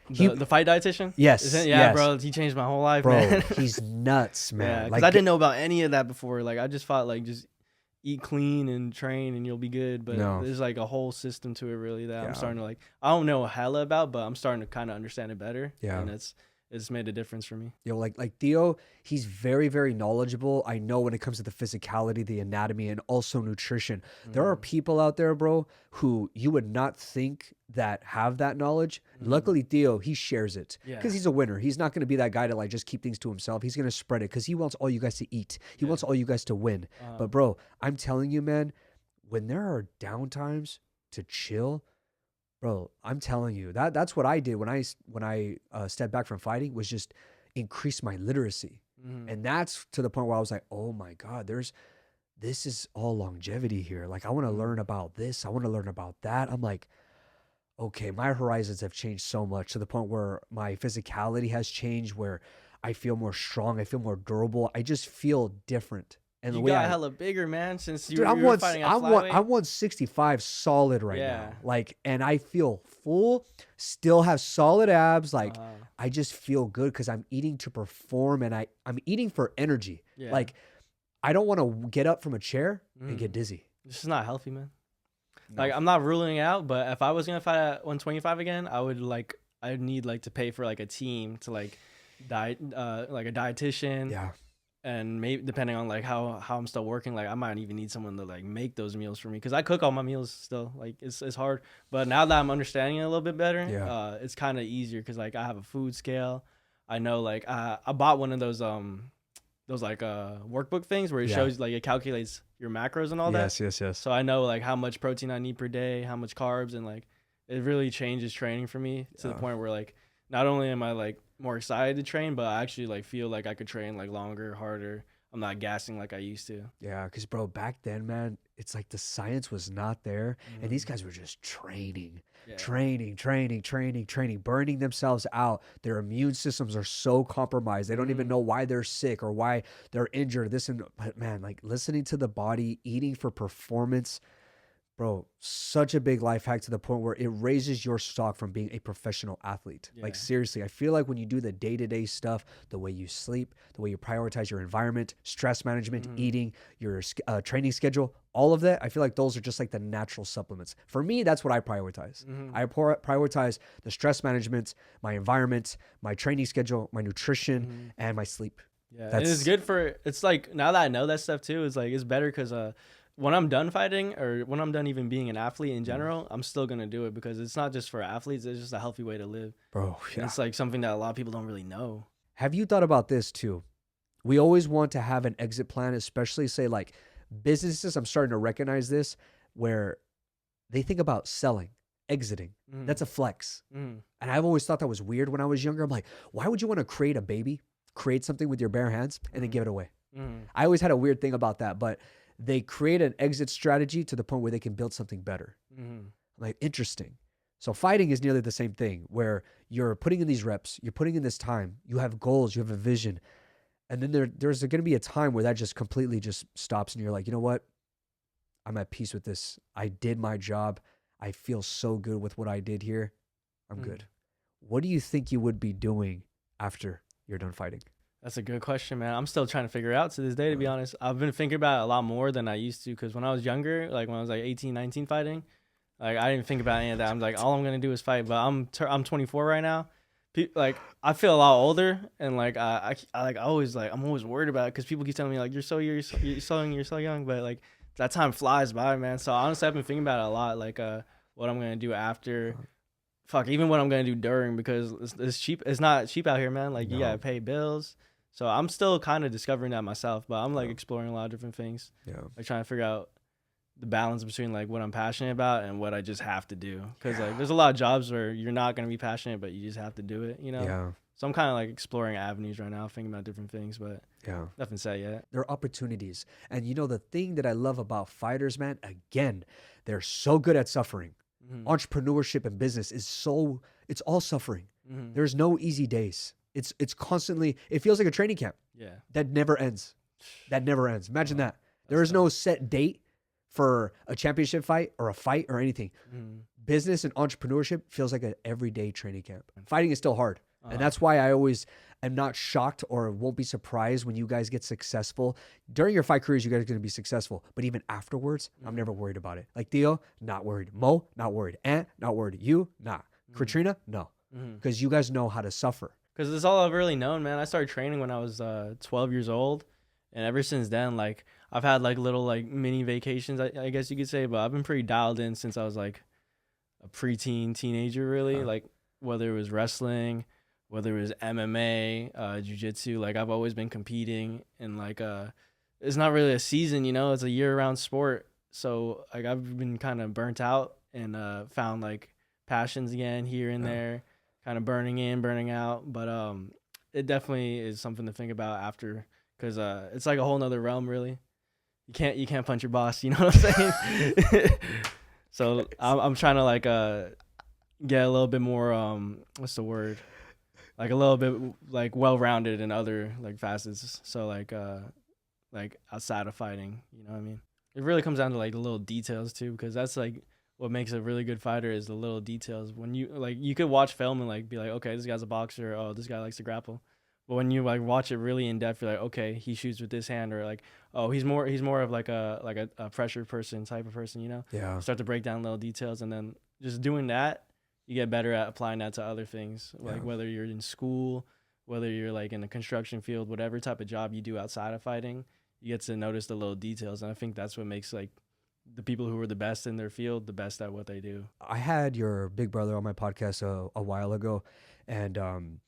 He- the fight dietitian? Yes, Is it? Yeah, yes. bro. He changed my whole life, Bro, man. he's nuts, Yeah, man. because I didn't know about any of that before. Like, I just thought, like, just eat clean and train and you'll be good. But No. there's, like, a whole system to it, really, that Yeah. I'm starting to, like, I don't know hella about, but I'm starting to kind of understand it better. Yeah. And it's made a difference for me. Like Theo, he's very, very knowledgeable. I know when it comes to the physicality, the anatomy, and also nutrition. There are people out there, bro, who you would not think that have that knowledge. Luckily, Theo, he shares it because Yeah. he's a winner. He's not going to be that guy to like just keep things to himself. He's going to spread it because he wants all you guys to eat. He wants all you guys to win. But bro, I'm telling you, man, when there are downtimes to chill, bro, I'm telling you that's what I did when I stepped back from fighting, was just increase my literacy. And that's to the point where I was like, oh my God, this is all longevity here. Like I want to learn about this. I want to learn about that. I'm like, okay, my horizons have changed so much to the point where my physicality has changed, where I feel more strong. I feel more durable. I just feel different. And the You way got I, hella bigger, man, since dude, you I'm were fighting at I'm flyweight. 165 solid right Yeah. now. Like, and I feel full, still have solid abs. Like, Uh-huh. I just feel good because I'm eating to perform, and I'm eating for energy. Yeah. Like, I don't want to get up from a chair and get dizzy. This is not healthy, man. No. Like, I'm not ruling it out, but if I was gonna fight at 125 again, I'd need like to pay for like a team to like diet, like a dietitian. Yeah. And maybe depending on like how I'm still working, like I might even need someone to like make those meals for me, because I cook all my meals still. Like it's hard, but now that I'm understanding it a little bit better, Yeah. it's kind of easier because like I have a food scale. I know like I bought one of those like workbook things where it Yeah. shows like it calculates your macros and all that. Yes. So I know like how much protein I need per day, how much carbs, and like it really changes training for me to the Yeah. point where like not only am I like more excited to train, but I actually like feel like I could train like longer, harder. I'm not gassing like I used to. Yeah, because bro, back then, man, it's like the science was not there, and these guys were just training, Yeah. training, burning themselves out. Their immune systems are so compromised; they don't even know why they're sick or why they're injured. But man, like listening to the body, eating for performance. Bro, such a big life hack to the point where it raises your stock from being a professional athlete. Like Yeah. seriously, I feel like when you do the day-to-day stuff, the way you sleep, the way you prioritize your environment, stress management, eating, your training schedule, all of that, I feel like those are just like the natural supplements. For me, that's what I prioritize. I prioritize the stress management, my environment, my training schedule, my nutrition, and my sleep. Yeah, and That's- it's good for. It's like now that I know that stuff too, it's like it's better because when I'm done fighting or when I'm done even being an athlete in general, I'm still gonna do it because it's not just for athletes. It's just a healthy way to live. Bro, And yeah. it's like something that a lot of people don't really know. Have you thought about this too? We always want to have an exit plan, especially say like businesses. I'm starting to recognize this where they think about selling, exiting. That's a flex. And I've always thought that was weird when I was younger. I'm like, why would you want to create a baby, create something with your bare hands, and then give it away? I always had a weird thing about that, but they create an exit strategy to the point where they can build something better. Like, interesting. So fighting is nearly the same thing, where you're putting in these reps, you're putting in this time, you have goals, you have a vision. And then there's going to be a time where that just completely just stops and you're like, you know what? I'm at peace with this. I did my job. I feel so good with what I did here. I'm good. What do you think you would be doing after you're done fighting? That's a good question, man. I'm still trying to figure it out to this day, to be honest. I've been thinking about it a lot more than I used to, because when I was younger, like when I was like 18, 19 fighting, like I didn't think about any of that. I'm like, all I'm going to do is fight. But I'm 24 right now. Like I feel a lot older, and like I'm always worried about it because people keep telling me like you're so young, but like that time flies by, man. So honestly, I've been thinking about it a lot, like what I'm gonna do after, even what I'm gonna do during, because it's cheap. It's not cheap out here, man. Like you gotta pay bills, So I'm still kind of discovering that myself, but I'm like Yeah. exploring a lot of different things, Yeah. like trying to figure out the balance between like what I'm passionate about and what I just have to do. Cause like there's a lot of jobs where you're not gonna be passionate, but you just have to do it, you know? Yeah. So I'm kind of like exploring avenues right now, thinking about different things, but Yeah. nothing set yet. There are opportunities. And you know, the thing that I love about fighters, man, again, they're so good at suffering. Mm-hmm. Entrepreneurship and business it's all suffering. Mm-hmm. There's no easy days. It's constantly, it feels like a training camp Yeah. that never ends. That never ends. Imagine Wow. that. There That's is no set date for a championship fight or a fight or anything. Mm-hmm. Business and entrepreneurship feels like an everyday training camp. Fighting is still hard. Uh-huh. And that's why I always am not shocked or won't be surprised when you guys get successful. During your fight careers, you guys are going to be successful. But even afterwards, I'm never worried about it. Like Theo, not worried. Mo, not worried. Ant, not worried. You, nah. Katrina, no. Because you guys know how to suffer. Because it's all I've really known, man. I started training when I was 12 years old, and ever since then, like I've had like little like mini vacations, I guess you could say, but I've been pretty dialed in since I was like a preteen, teenager, really. Like whether it was wrestling, whether it was MMA, jiu-jitsu, like I've always been competing, and like it's not really a season, you know, it's a year-round sport. So like I've been kind of burnt out and found like passions again here and there, kind of burning in, burning out. But it definitely is something to think about after, because it's like a whole nother realm, really. You can't punch your boss, you know what I'm saying? So I'm trying to like get a little bit more what's the word? Like a little bit like well-rounded in other like facets. So like outside of fighting, you know what I mean? It really comes down to like the little details too, because that's like what makes a really good fighter is the little details. When you like, you could watch film and like be like, okay, this guy's a boxer. Oh, this guy likes to grapple. But when you like watch it really in depth, you're like, okay, he shoots with this hand, or like, oh, he's more of like a pressure person type of person, you know? Yeah. Start to break down little details, and then just doing that, you get better at applying that to other things, like whether you're in school, whether you're like in the construction field, whatever type of job you do outside of fighting, you get to notice the little details, and I think that's what makes like the people who are the best in their field the best at what they do. I had your big brother on my podcast a while ago, and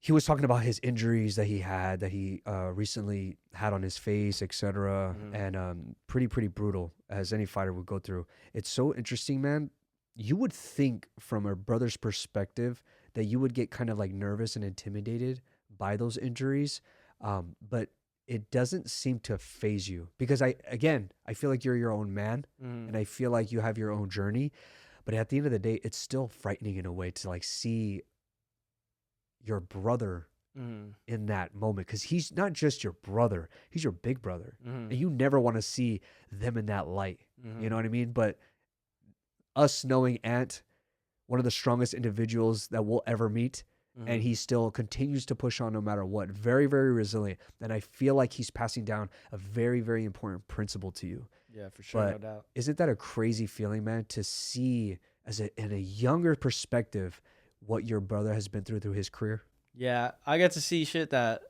he was talking about his injuries that he recently had on his face, etc. And pretty brutal, as any fighter would go through. It's so interesting, man. You would think from a brother's perspective that you would get kind of like nervous and intimidated by those injuries, but it doesn't seem to phase you, because I feel like you're your own man, and I feel like you have your own journey. But at the end of the day, it's still frightening in a way to like see your brother in that moment, because he's not just your brother, he's your big brother, and you never want to see them in that light. You know what I mean? But us knowing Ant, one of the strongest individuals that we'll ever meet, and he still continues to push on no matter what. Very, very resilient. And I feel like he's passing down a very, very important principle to you. Yeah, for sure, But no doubt. isn't that a crazy feeling, man, to see in a younger perspective what your brother has been through his career? Yeah, I get to see shit that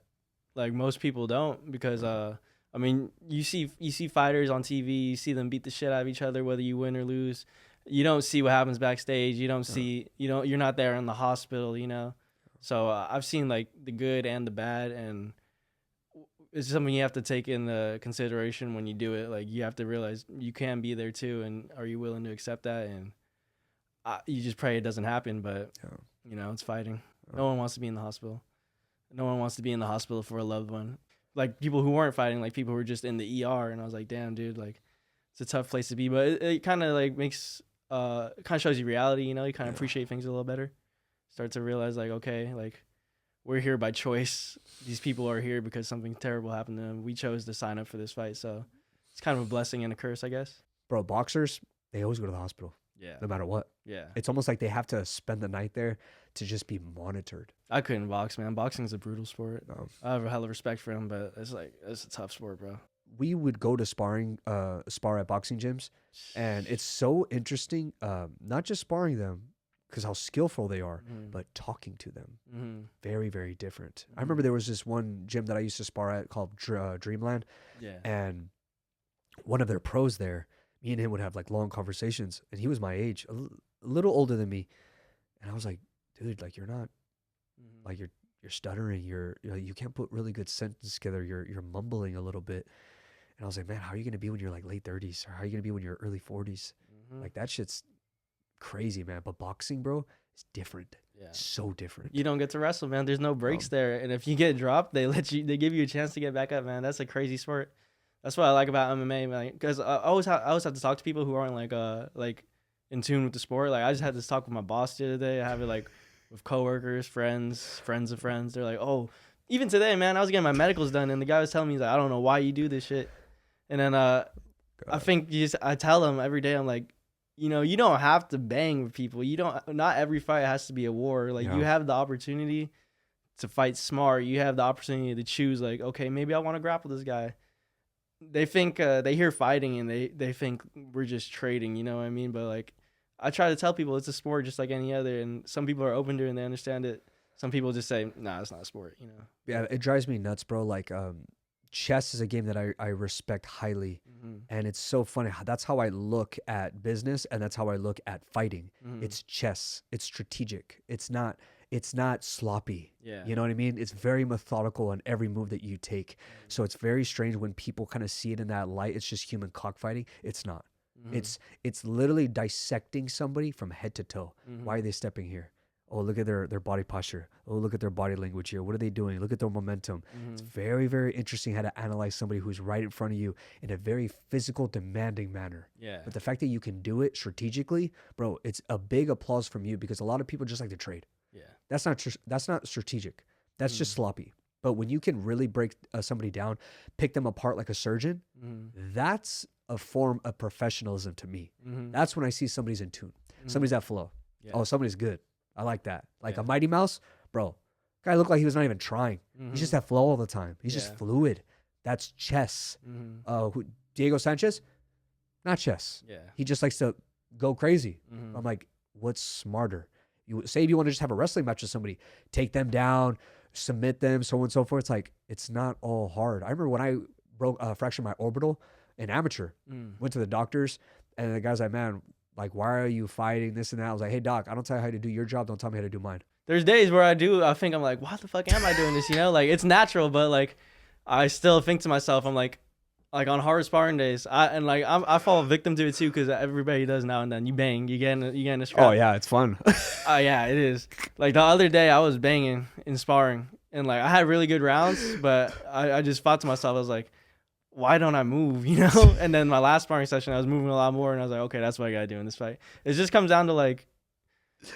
like most people don't, because I mean, you see fighters on TV, you see them beat the shit out of each other whether you win or lose. You don't see what happens backstage. You don't see, you're not there in the hospital, you know. So I've seen like the good and the bad, and it's something you have to take into consideration when you do it. Like you have to realize you can be there too, and are you willing to accept that? And you just pray it doesn't happen, but you know, it's fighting. No one wants to be in the hospital. No one wants to be in the hospital for a loved one. Like people who weren't fighting, like people who were just in the ER, and I was like, damn, dude, like it's a tough place to be. But it kind of like makes kind of shows you reality, you know. You kind of appreciate things a little better. Start to realize like, okay, like we're here by choice. These people are here because something terrible happened to them. We chose to sign up for this fight, so it's kind of a blessing and a curse, I guess. Bro, boxers, they always go to the hospital. Yeah. No matter what. Yeah. It's almost like they have to spend the night there to just be monitored. I couldn't box, man. Boxing's a brutal sport. No. I have a hell of respect for him, but it's a tough sport, bro. We would go to spar at boxing gyms, and it's so interesting, not just sparring them, because how skillful they are, but talking to them. Very, very different. I remember there was this one gym that I used to spar at called Dreamland, and one of their pros there, me and him would have like long conversations, and he was my age, a little older than me, and I was like, dude, like you're not, like you're stuttering, you can't put really good sentences together, you're mumbling a little bit. And I was like, man, how are you gonna be when you're like late 30s, or how are you gonna be when you're early 40s? Mm-hmm. Like that shit's crazy, man. But boxing, bro, is different. Yeah. So different. You don't get to wrestle, man. There's no breaks there, and if you get dropped, they give you a chance to get back up, man. That's a crazy sport. That's what I like about MMA, man. Because I always have to talk to people who aren't like in tune with the sport. Like I just had this talk with my boss the other day. I have it like with coworkers, friends of friends. They're like, oh, even today, man, I was getting my medicals done, and the guy was telling me, he's like, I don't know why you do this shit. And then I think I tell him every day, I'm like, you know, you don't have to bang with people. Not every fight has to be a war. Like you have the opportunity to fight smart. You have the opportunity to choose, like, okay, maybe I want to grapple this guy. They think they hear fighting and they think we're just trading, you know what I mean? But like I try to tell people it's a sport just like any other, and some people are open to it and they understand it. Some people just say, nah, it's not a sport, you know. Yeah, it drives me nuts, bro. Like chess is a game that I respect highly. And it's so funny. That's how I look at business, and that's how I look at fighting. It's chess. It's strategic. It's not sloppy. Yeah. You know what I mean? It's very methodical on every move that you take. So it's very strange when people kind of see it in that light. It's just human cockfighting. It's not. It's literally dissecting somebody from head to toe. Why are they stepping here? Oh, look at their body posture. Oh, look at their body language here. What are they doing? Look at their momentum. It's very, very interesting how to analyze somebody who's right in front of you in a very physical, demanding manner. Yeah. But the fact that you can do it strategically, bro, it's a big applause from you, because a lot of people just like to trade. Yeah. That's not strategic. That's just sloppy. But when you can really break somebody down, pick them apart like a surgeon, that's a form of professionalism to me. That's when I see somebody's in tune. Somebody's at flow. Yeah. Oh, somebody's good. I like that. Like a Mighty Mouse, bro. Guy looked like he was not even trying. He's just at flow all the time. He's just fluid. That's chess. Diego Sanchez, not chess. Yeah. He just likes to go crazy. I'm like, what's smarter? You say if you want to just have a wrestling match with somebody, take them down, submit them, so on and so forth. It's like, it's not all hard. I remember when I fractured my orbital in amateur, went to the doctors, and the guy's like, man, like, why are you fighting this and that? I was like, hey, doc, I don't tell you how to do your job. Don't tell me how to do mine. There's days where I think I'm like, why the fuck am I doing this? You know, like it's natural, but like I still think to myself, I'm like on hard sparring days, I fall victim to it too, because everybody does now and then. You bang, you get in a scrap. Oh yeah, it's fun. Yeah, it is. Like the other day, I was banging in sparring, and like I had really good rounds, but I just thought to myself, I was like, why don't I move, you know? And then my last sparring session, I was moving a lot more, and I was like, okay, that's what I gotta do in this fight. It just comes down to like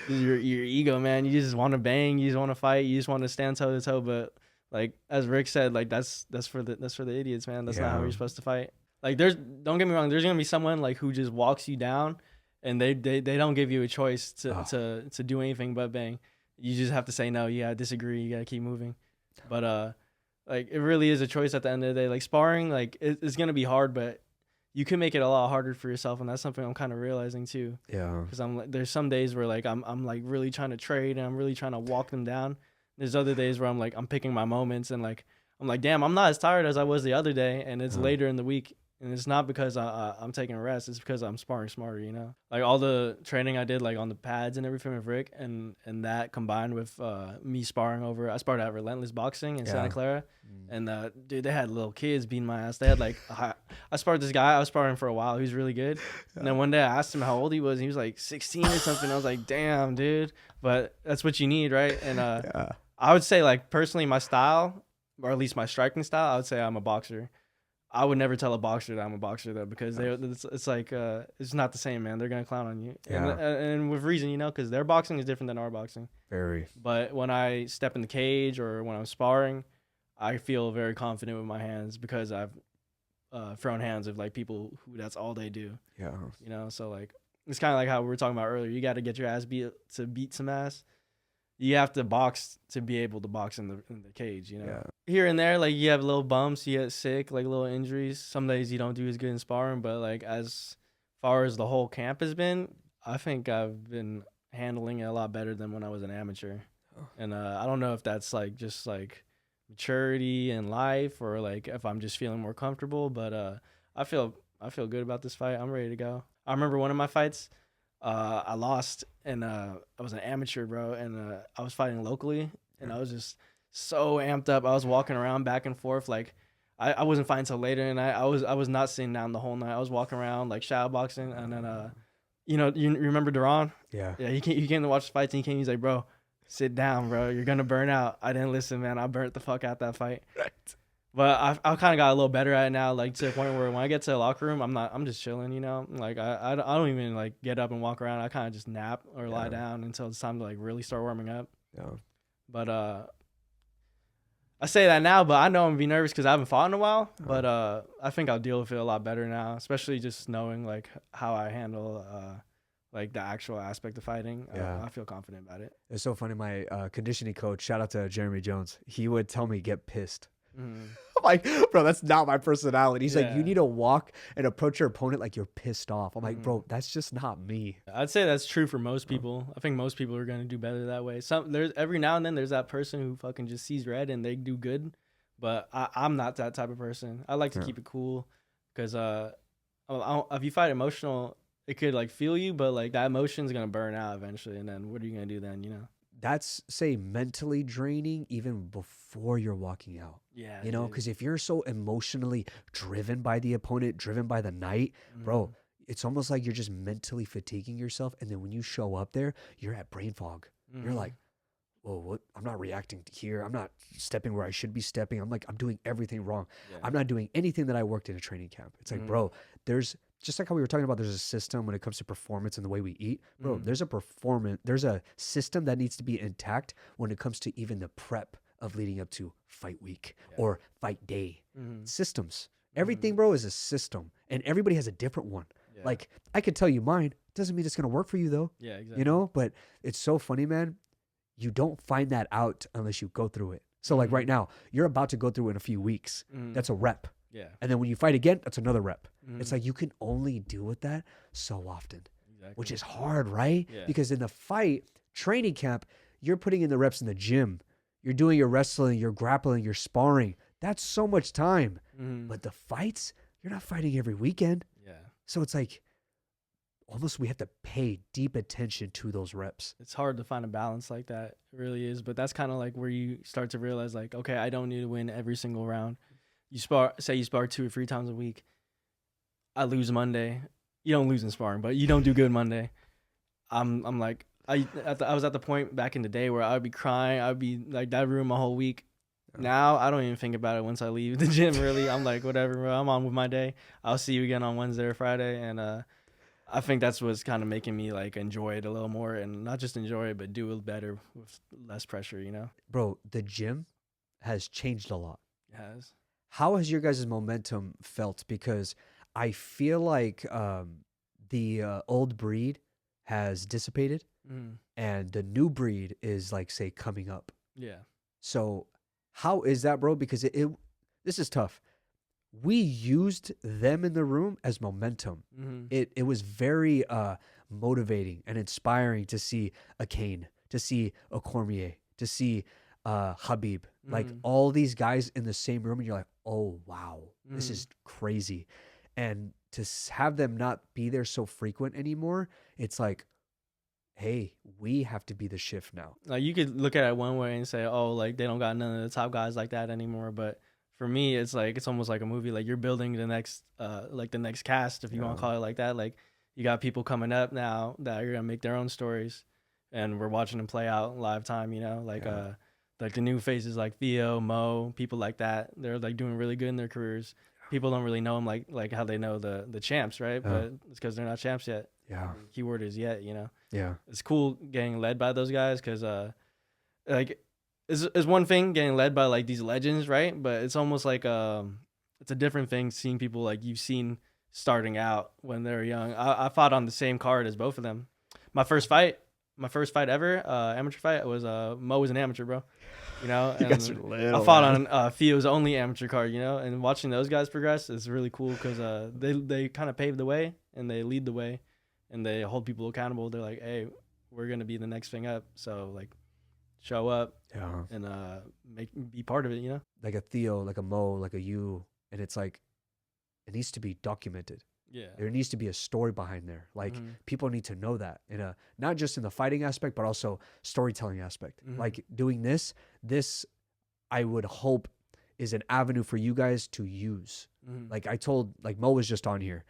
your ego, man. You just want to bang, you just want to fight, you just want to stand toe to toe. But like as Rick said, like that's for the idiots, man. That's not how you're supposed to fight. Like don't get me wrong, there's gonna be someone like who just walks you down, and they don't give you a choice to do anything but bang. You just have to say no. You gotta disagree. You gotta keep moving. But like it really is a choice at the end of the day. Like sparring, like it's gonna be hard, but you can make it a lot harder for yourself, and that's something I'm kind of realizing too. Yeah. Because I'm like, there's some days where like I'm like really trying to trade, and I'm really trying to walk them down. There's other days where I'm like I'm picking my moments, and like I'm like, damn, I'm not as tired as I was the other day, and it's later in the week. And it's not because I'm taking a rest. It's because I'm sparring smarter, you know? Like all the training I did like on the pads and everything with Rick, and that combined with me sparring over. I sparred at Relentless Boxing in Santa Clara. And dude, they had little kids beating my ass. They had like, I sparred this guy. I was sparring for a while. He was really good. And then one day I asked him how old he was. And he was like 16 or something. I was like, damn, dude. But that's what you need, right? And I would say like personally my style, or at least my striking style, I would say I'm a boxer. I would never tell a boxer that I'm a boxer though, because it's like it's not the same, man. They're gonna clown on you, and with reason, you know, because their boxing is different than our boxing. Very. But when I step in the cage or when I'm sparring, I feel very confident with my hands because I've thrown hands of like people who that's all they do. Yeah. You know, so like it's kind of like how we were talking about earlier. You got to get your ass beat to beat some ass. You have to box to be able to box in the cage, you know. Yeah. Here and there, like you have little bumps, you get sick, like little injuries. Some days you don't do as good in sparring, but like as far as the whole camp has been, I think I've been handling it a lot better than when I was an amateur. Oh. And I don't know if that's like just like maturity in life or like if I'm just feeling more comfortable, but I feel good about this fight. I'm ready to go. I remember one of my fights. I lost, and I was an amateur, bro, and I was fighting locally, and I was just so amped up. I was walking around back and forth like I wasn't fighting till later, and I was not sitting down the whole night. I was walking around like shadow boxing, and then you remember Duran? Yeah. Yeah, he came to watch the fights, and he came. He's like, bro, sit down, bro. You're gonna burn out. I didn't listen, man. I burnt the fuck out that fight. Right. But I kind of got a little better at it now, like to the point where when I get to the locker room, I'm just chilling, you know. Like I don't even like get up and walk around. I kind of just nap or lie down until it's time to like really start warming up. Yeah. But I say that now, but I know I'm gonna be nervous because I haven't fought in a while. But I think I'll deal with it a lot better now, especially just knowing like how I handle like the actual aspect of fighting. Yeah. I feel confident about it. It's so funny. My conditioning coach, shout out to Jeremy Jones, he would tell me get pissed. Mm. I'm like, bro, that's not my personality. He's like, you Yeah. need to walk and approach your opponent like you're pissed off. I'm like, Mhm. bro, that's just not me. I'd say that's true for most people. I think most people are gonna do better that way. There's every now and then there's that person who fucking just sees red and they do good, but I'm not that type of person. I like to Yeah. keep it cool, because if you fight emotional, it could like feel you, but like that emotion's gonna burn out eventually, and then what are you gonna do then? You know? That's, say, mentally draining even before you're walking out. Yeah. You know, dude. because if you're so emotionally driven by the opponent, driven by the night, bro, it's almost like you're just mentally fatiguing yourself. And then when you show up there, you're at brain fog. You're Mhm. like, whoa, what? I'm not reacting here. I'm not stepping where I should be stepping. I'm like, I'm doing everything wrong. Yeah. I'm not doing anything that I worked in a training camp. It's like, Mhm. bro, there's just like how we were talking about, there's a system when it comes to performance and the way we eat. Bro, Mhm. there's a system that needs to be intact when it comes to even the prep of leading up to fight week Yeah. or fight day. Mhm. Systems. Everything, bro, is a system. And everybody has a different one. Yeah. Like, I could tell you mine. Doesn't mean it's gonna work for you though. Yeah, exactly. You know? But it's so funny, man. You don't find that out unless you go through it. So like right now, you're about to go through it in a few weeks. Mhm. That's a rep. Yeah. And then when you fight again, that's another rep. It's Mhm. like you can only deal with that so often, Exactly. which is hard, right? Yeah. Because in the fight, training camp, you're putting in the reps in the gym. You're doing your wrestling, you're grappling, you're sparring. That's so much time. Mhm. But the fights, you're not fighting every weekend. Yeah. So it's like almost we have to pay deep attention to those reps. It's hard to find a balance like that. It really is. But that's kind of like where you start to realize, like, okay, I don't need to win every single round. You spar 2 or 3 times a week. I lose Monday. You don't lose in sparring, but you don't do good Monday. I'm like, I was at the point back in the day where I'd be crying. I'd be like, that ruined my whole week. Yeah. Now I don't even think about it once I leave the gym. Really, I'm like, whatever, bro. I'm on with my day. I'll see you again on Wednesday or Friday, and I think that's what's kind of making me like enjoy it a little more, and not just enjoy it, but do it better with less pressure. You know, Bro, the gym has changed a lot. it has. How has your guys' momentum felt? Because I feel like the old breed has dissipated Mm. and the new breed is like, say, coming up. Yeah. So how is that, bro? Because this is tough. We used them in the room as momentum. Mm-hmm. It was very motivating and inspiring to see a Kane, to see a Cormier, to see Habib, like Mhm. all these guys in the same room, and you're like, oh wow, this Mhm. is crazy. And to have them not be there so frequent anymore, it's like, hey, we have to be the shift now. Like you could look at it one way and say, oh, like they don't got none of the top guys like that anymore. But for me, it's like it's almost like a movie. Like you're building the next cast, if you want Yeah. to call it like that. Like you got people coming up now that are gonna make their own stories, and we're watching them play out in live time. You know, Yeah. like the new faces like Theo, Mo, people like that. They're like doing really good in their careers. People don't really know them like how they know the champs, right? Yeah. But it's because they're not champs yet. Yeah. Keyword is yet, you know. Yeah. It's cool getting led by those guys because like it's one thing getting led by like these legends, right? But it's almost like it's a different thing seeing people like you've seen starting out when they're young. I fought on the same card as both of them. My first fight ever, amateur fight, was Mo was an amateur, bro. You know, You guys are and little, I fought man. on Theo's only amateur card, you know, and watching those guys progress is really cool because they kind of pave the way and they lead the way and they hold people accountable. They're like, hey, we're gonna be the next thing up, so like show up Yeah. and be part of it, you know. Like a Theo, like a Mo, like a you, and it's like it needs to be documented. Yeah. There needs to be a story behind there. Like Mhm. people need to know that in a not just in the fighting aspect, but also storytelling aspect. Mhm. Like doing this I would hope is an avenue for you guys to use. Mhm. Like I told, like Mo was just on here,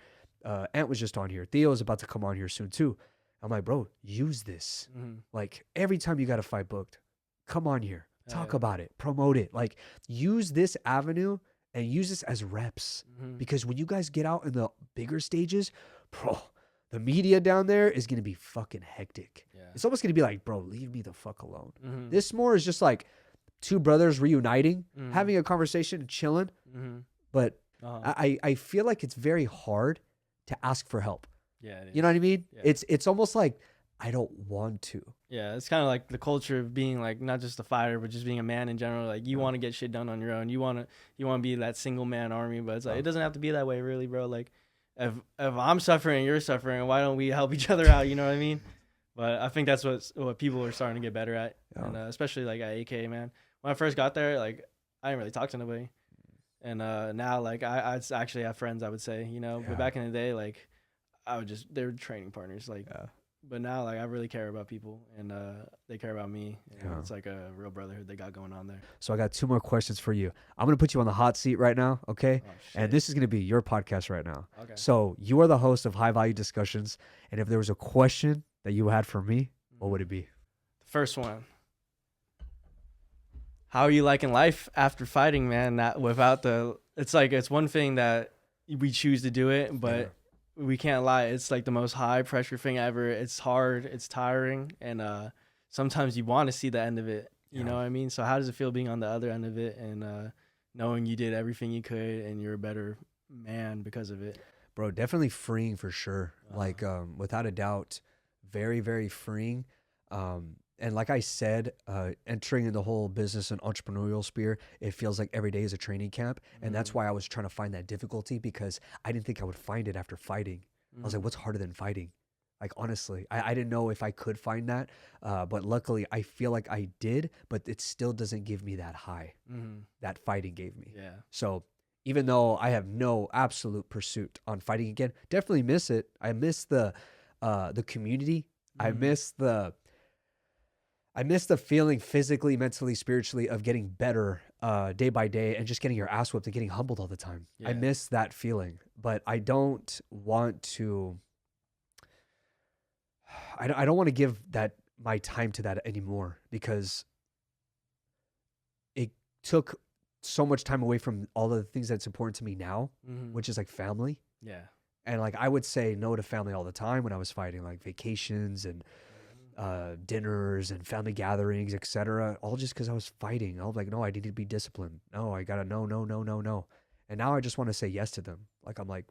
Ant was just on here, Theo is about to come on here soon too. I'm like, bro, use this. Mhm. Like every time you got a fight booked, come on here, Hell talk yeah. about it, promote it. Like use this avenue and use this as reps. Mhm. Because when you guys get out in the bigger stages, bro, the media down there is gonna be fucking hectic. Yeah. It's almost gonna be like, bro, leave me the fuck alone. Mhm. This more is just like two brothers reuniting, Mhm. having a conversation and chilling. Mhm. But Uh-huh. I feel like it's very hard to ask for help. Yeah. It You know is. what I mean? Yeah. It's almost like I don't want to. Yeah, it's kind of like the culture of being like not just a fighter, but just being a man in general. Like you Yeah. want to get shit done on your own. You want to be that single man army, but it's like it doesn't have to be that way, really, bro. Like if I'm suffering, you're suffering. Why don't we help each other out? You know what I mean? But I think that's what people are starting to get better at, Yeah. and especially like at AK, man. When I first got there, like I didn't really talk to nobody, and now like I actually have friends. I would say, you know, Yeah. but back in the day, like they were training partners, like. Yeah. But now, like, I really care about people, and they care about me. And Yeah. It's like a real brotherhood they got going on there. So I got two more questions for you. I'm gonna put you on the hot seat right now, okay? Oh, shit. And this is gonna be your podcast right now. Okay. So you are the host of High Value Discussions, and if there was a question that you had for me, what would it be? The first one. How are you liking life after fighting, man? Not without it's like it's one thing that we choose to do it, but we can't lie. It's like the most high pressure thing ever. It's hard. It's tiring, and sometimes you want to see the end of it. You Yeah. know what I mean? So how does it feel being on the other end of it and knowing you did everything you could and you're a better man because of it? Bro, definitely freeing for sure. Like without a doubt, very, very freeing. And like I said, entering in the whole business and entrepreneurial sphere, it feels like every day is a training camp. And that's why I was trying to find that difficulty, because I didn't think I would find it after fighting. I was like, what's harder than fighting? Like, honestly, I didn't know if I could find that. But luckily, I feel like I did, but it still doesn't give me that high that fighting gave me. Yeah. So even though I have no absolute pursuit on fighting again, definitely miss it. I miss the community. I miss the feeling physically, mentally, spiritually of getting better day by day and just getting your ass whipped and getting humbled all the time. I Yeah. miss that feeling, but I don't want to. I don't want to give my time to that anymore, because it took so much time away from all of the things that's important to me now, which is like family. Yeah. And like I would say no to family all the time when I was fighting, like vacations and dinners and family gatherings, etc. All just because I was fighting. I was like, no, I need to be disciplined. No, I gotta no. And now I just want to say yes to them. Like I'm like,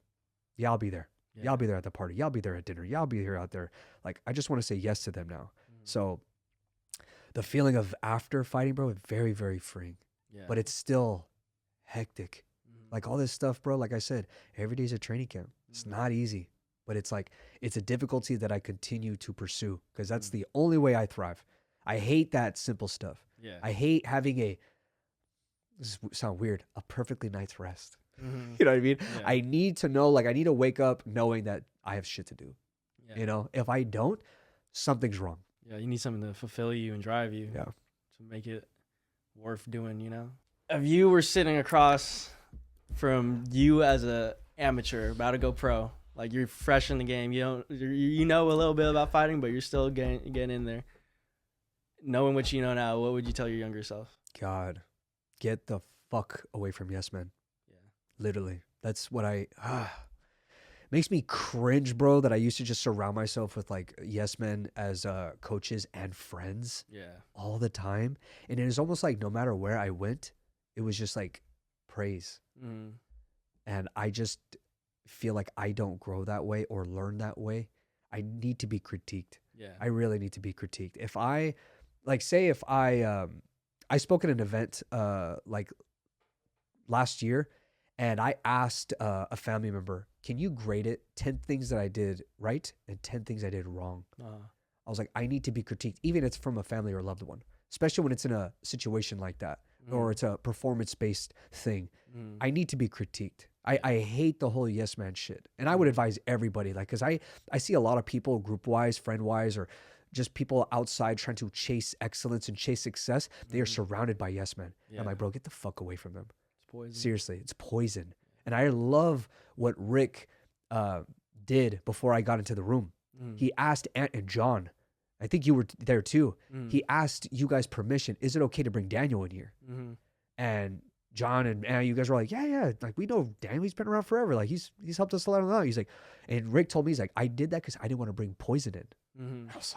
yeah, I'll be there. Yeah, I'll be there at the party. Yeah, I'll be there at dinner. Yeah, I'll be here out there. Like I just want to say yes to them now. So the feeling of after fighting, bro, is very, very freeing. Yeah. But it's still hectic. Like all this stuff, bro, like I said, every day's a training camp. It's not easy, but it's like, it's a difficulty that I continue to pursue, because that's the only way I thrive. I hate that simple stuff. Yeah. I hate having this sound weird, a perfectly night's rest. Mhm. You know what I mean? Yeah. I need to know, like I need to wake up knowing that I have shit to do. Yeah. You know, if I don't, something's wrong. Yeah, you need something to fulfill you and drive you. Yeah. To make it worth doing, you know? If you were sitting across from you as a amateur about to go pro, like you're fresh in the game, you know a little bit about fighting, but you're still getting in there. Knowing what you know now, what would you tell your younger self? God, get the fuck away from yes men. Yeah. Literally. That's what makes me cringe, bro, that I used to just surround myself with like yes men as coaches and friends Yeah. all the time. And it is almost like no matter where I went, it was just like praise. And I just feel like I don't grow that way or learn that way. I need to be critiqued. Yeah. I really need to be critiqued. If I, like, say if I spoke at an event like last year, and I asked a family member, can you grade it 10 things that I did right and 10 things I did wrong? I was like, I need to be critiqued, even if it's from a family or a loved one, especially when it's in a situation like that, or it's a performance-based thing. I need to be critiqued. I hate the whole yes man shit. And I would advise everybody, like, because I see a lot of people group-wise, friend-wise, or just people outside trying to chase excellence and chase success, they are Mhm. surrounded by yes men. Yeah. I'm like, bro, get the fuck away from them. It's poison. Seriously, it's poison. And I love what Rick did before I got into the room. Mm. He asked Ant and John, I think you were there too. Mm. He asked you guys permission. Is it okay to bring Daniel in here? Mhm. And John and Ant, you guys were like, yeah. Like, we know Daniel, he's been around forever. Like, he's helped us a lot a lot. He's like, and Rick told me, he's like, I did that because I didn't want to bring poison in. Mhm. I was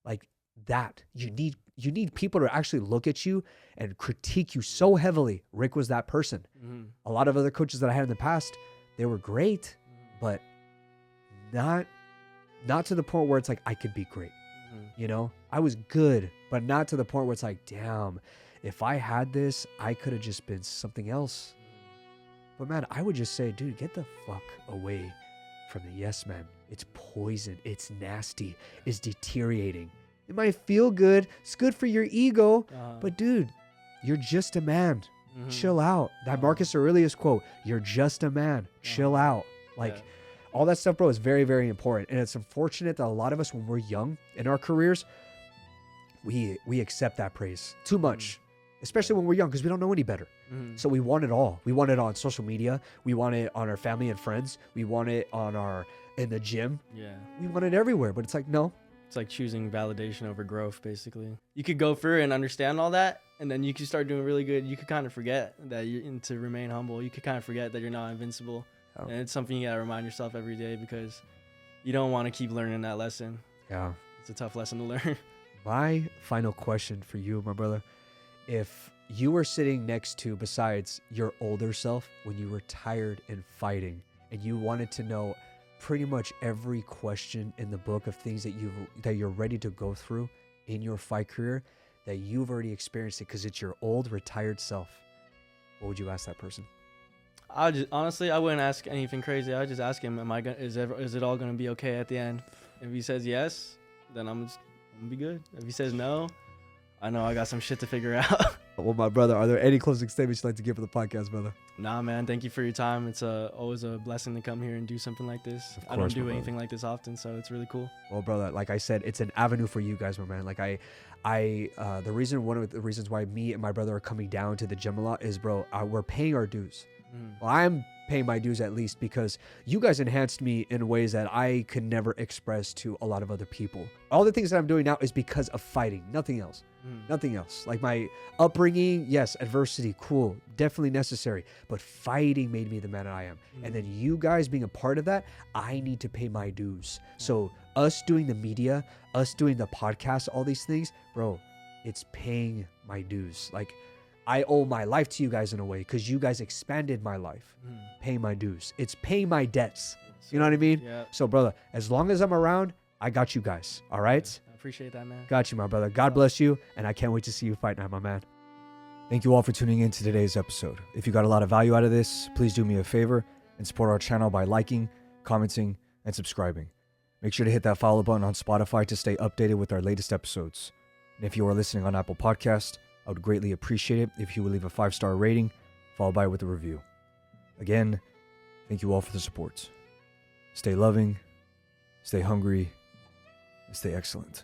like that. You need people to actually look at you and critique you so heavily. Rick was that person. Mhm. A lot of other coaches that I had in the past, they were great, but not to the point where it's like I could be great. Mhm. You know, I was good, but not to the point where it's like, damn, if I had this, I could have just been something else. But man, I would just say, dude, get the fuck away from the yes man. It's poison. It's nasty. It's deteriorating. It might feel good. It's good for your ego. But dude, you're just a man. Mhm. Chill out. That Marcus Aurelius quote, you're just a man. Chill out. Like, Yeah. all that stuff, bro, is very, very important. And it's unfortunate that a lot of us, when we're young in our careers, we accept that praise too much, especially when we're young, because we don't know any better. Mhm. So we want it all. We want it on social media. We want it on our family and friends. We want it in the gym. Yeah. We want it everywhere. But it's like, no. It's like choosing validation over growth, basically. You could go through and understand all that, and then you could start doing really good. You could kind of forget that and to remain humble. You could kind of forget that you're not invincible. Oh. And it's something you gotta remind yourself every day, because you don't want to keep learning that lesson. Yeah. It's a tough lesson to learn. My final question for you, my brother, if you were sitting next to, besides your older self, when you were tired and fighting, and you wanted to know pretty much every question in the book of things that you're ready to go through in your fight career, that you've already experienced it because it's your old retired self, what would you ask that person? I just honestly, I wouldn't ask anything crazy. I would just ask him, is it all gonna be okay at the end? If he says yes, then I'm gonna be good. If he says no, I know I got some shit to figure out. Well, my brother, are there any closing statements you'd like to give for the podcast, brother? Nah, man, thank you for your time. It's always a blessing to come here and do something like this. Of I course, don't my do anything like this often, so it's really cool. Well, brother, like I said, it's an avenue for you guys, my man. Like one of the reasons why me and my brother are coming down to the gym a lot is, bro, we're paying our dues. Well, I'm paying my dues at least because you guys enhanced me in ways that I could never express to a lot of other people. All the things that I'm doing now is because of fighting, nothing else. Nothing else. Like my upbringing, yes, adversity, cool, definitely necessary, but fighting made me the man I am. And then you guys being a part of that, I need to pay my dues. So us doing the media, us doing the podcast, all these things, bro, it's paying my dues. Like, I owe my life to you guys in a way because you guys expanded my life. Paying my dues. It's paying my debts. You know what I mean? Yeah. So, brother, as long as I'm around, I got you guys. All right? I appreciate that, man. Got you, my brother. God bless you. And I can't wait to see you fight night, my man. Thank you all for tuning in to today's episode. If you got a lot of value out of this, please do me a favor and support our channel by liking, commenting, and subscribing. Make sure to hit that follow button on Spotify to stay updated with our latest episodes. And if you are listening on Apple Podcast, I would greatly appreciate it if you would leave a 5-star rating, followed by with a review. Again, thank you all for the support. Stay loving, stay hungry, and stay excellent.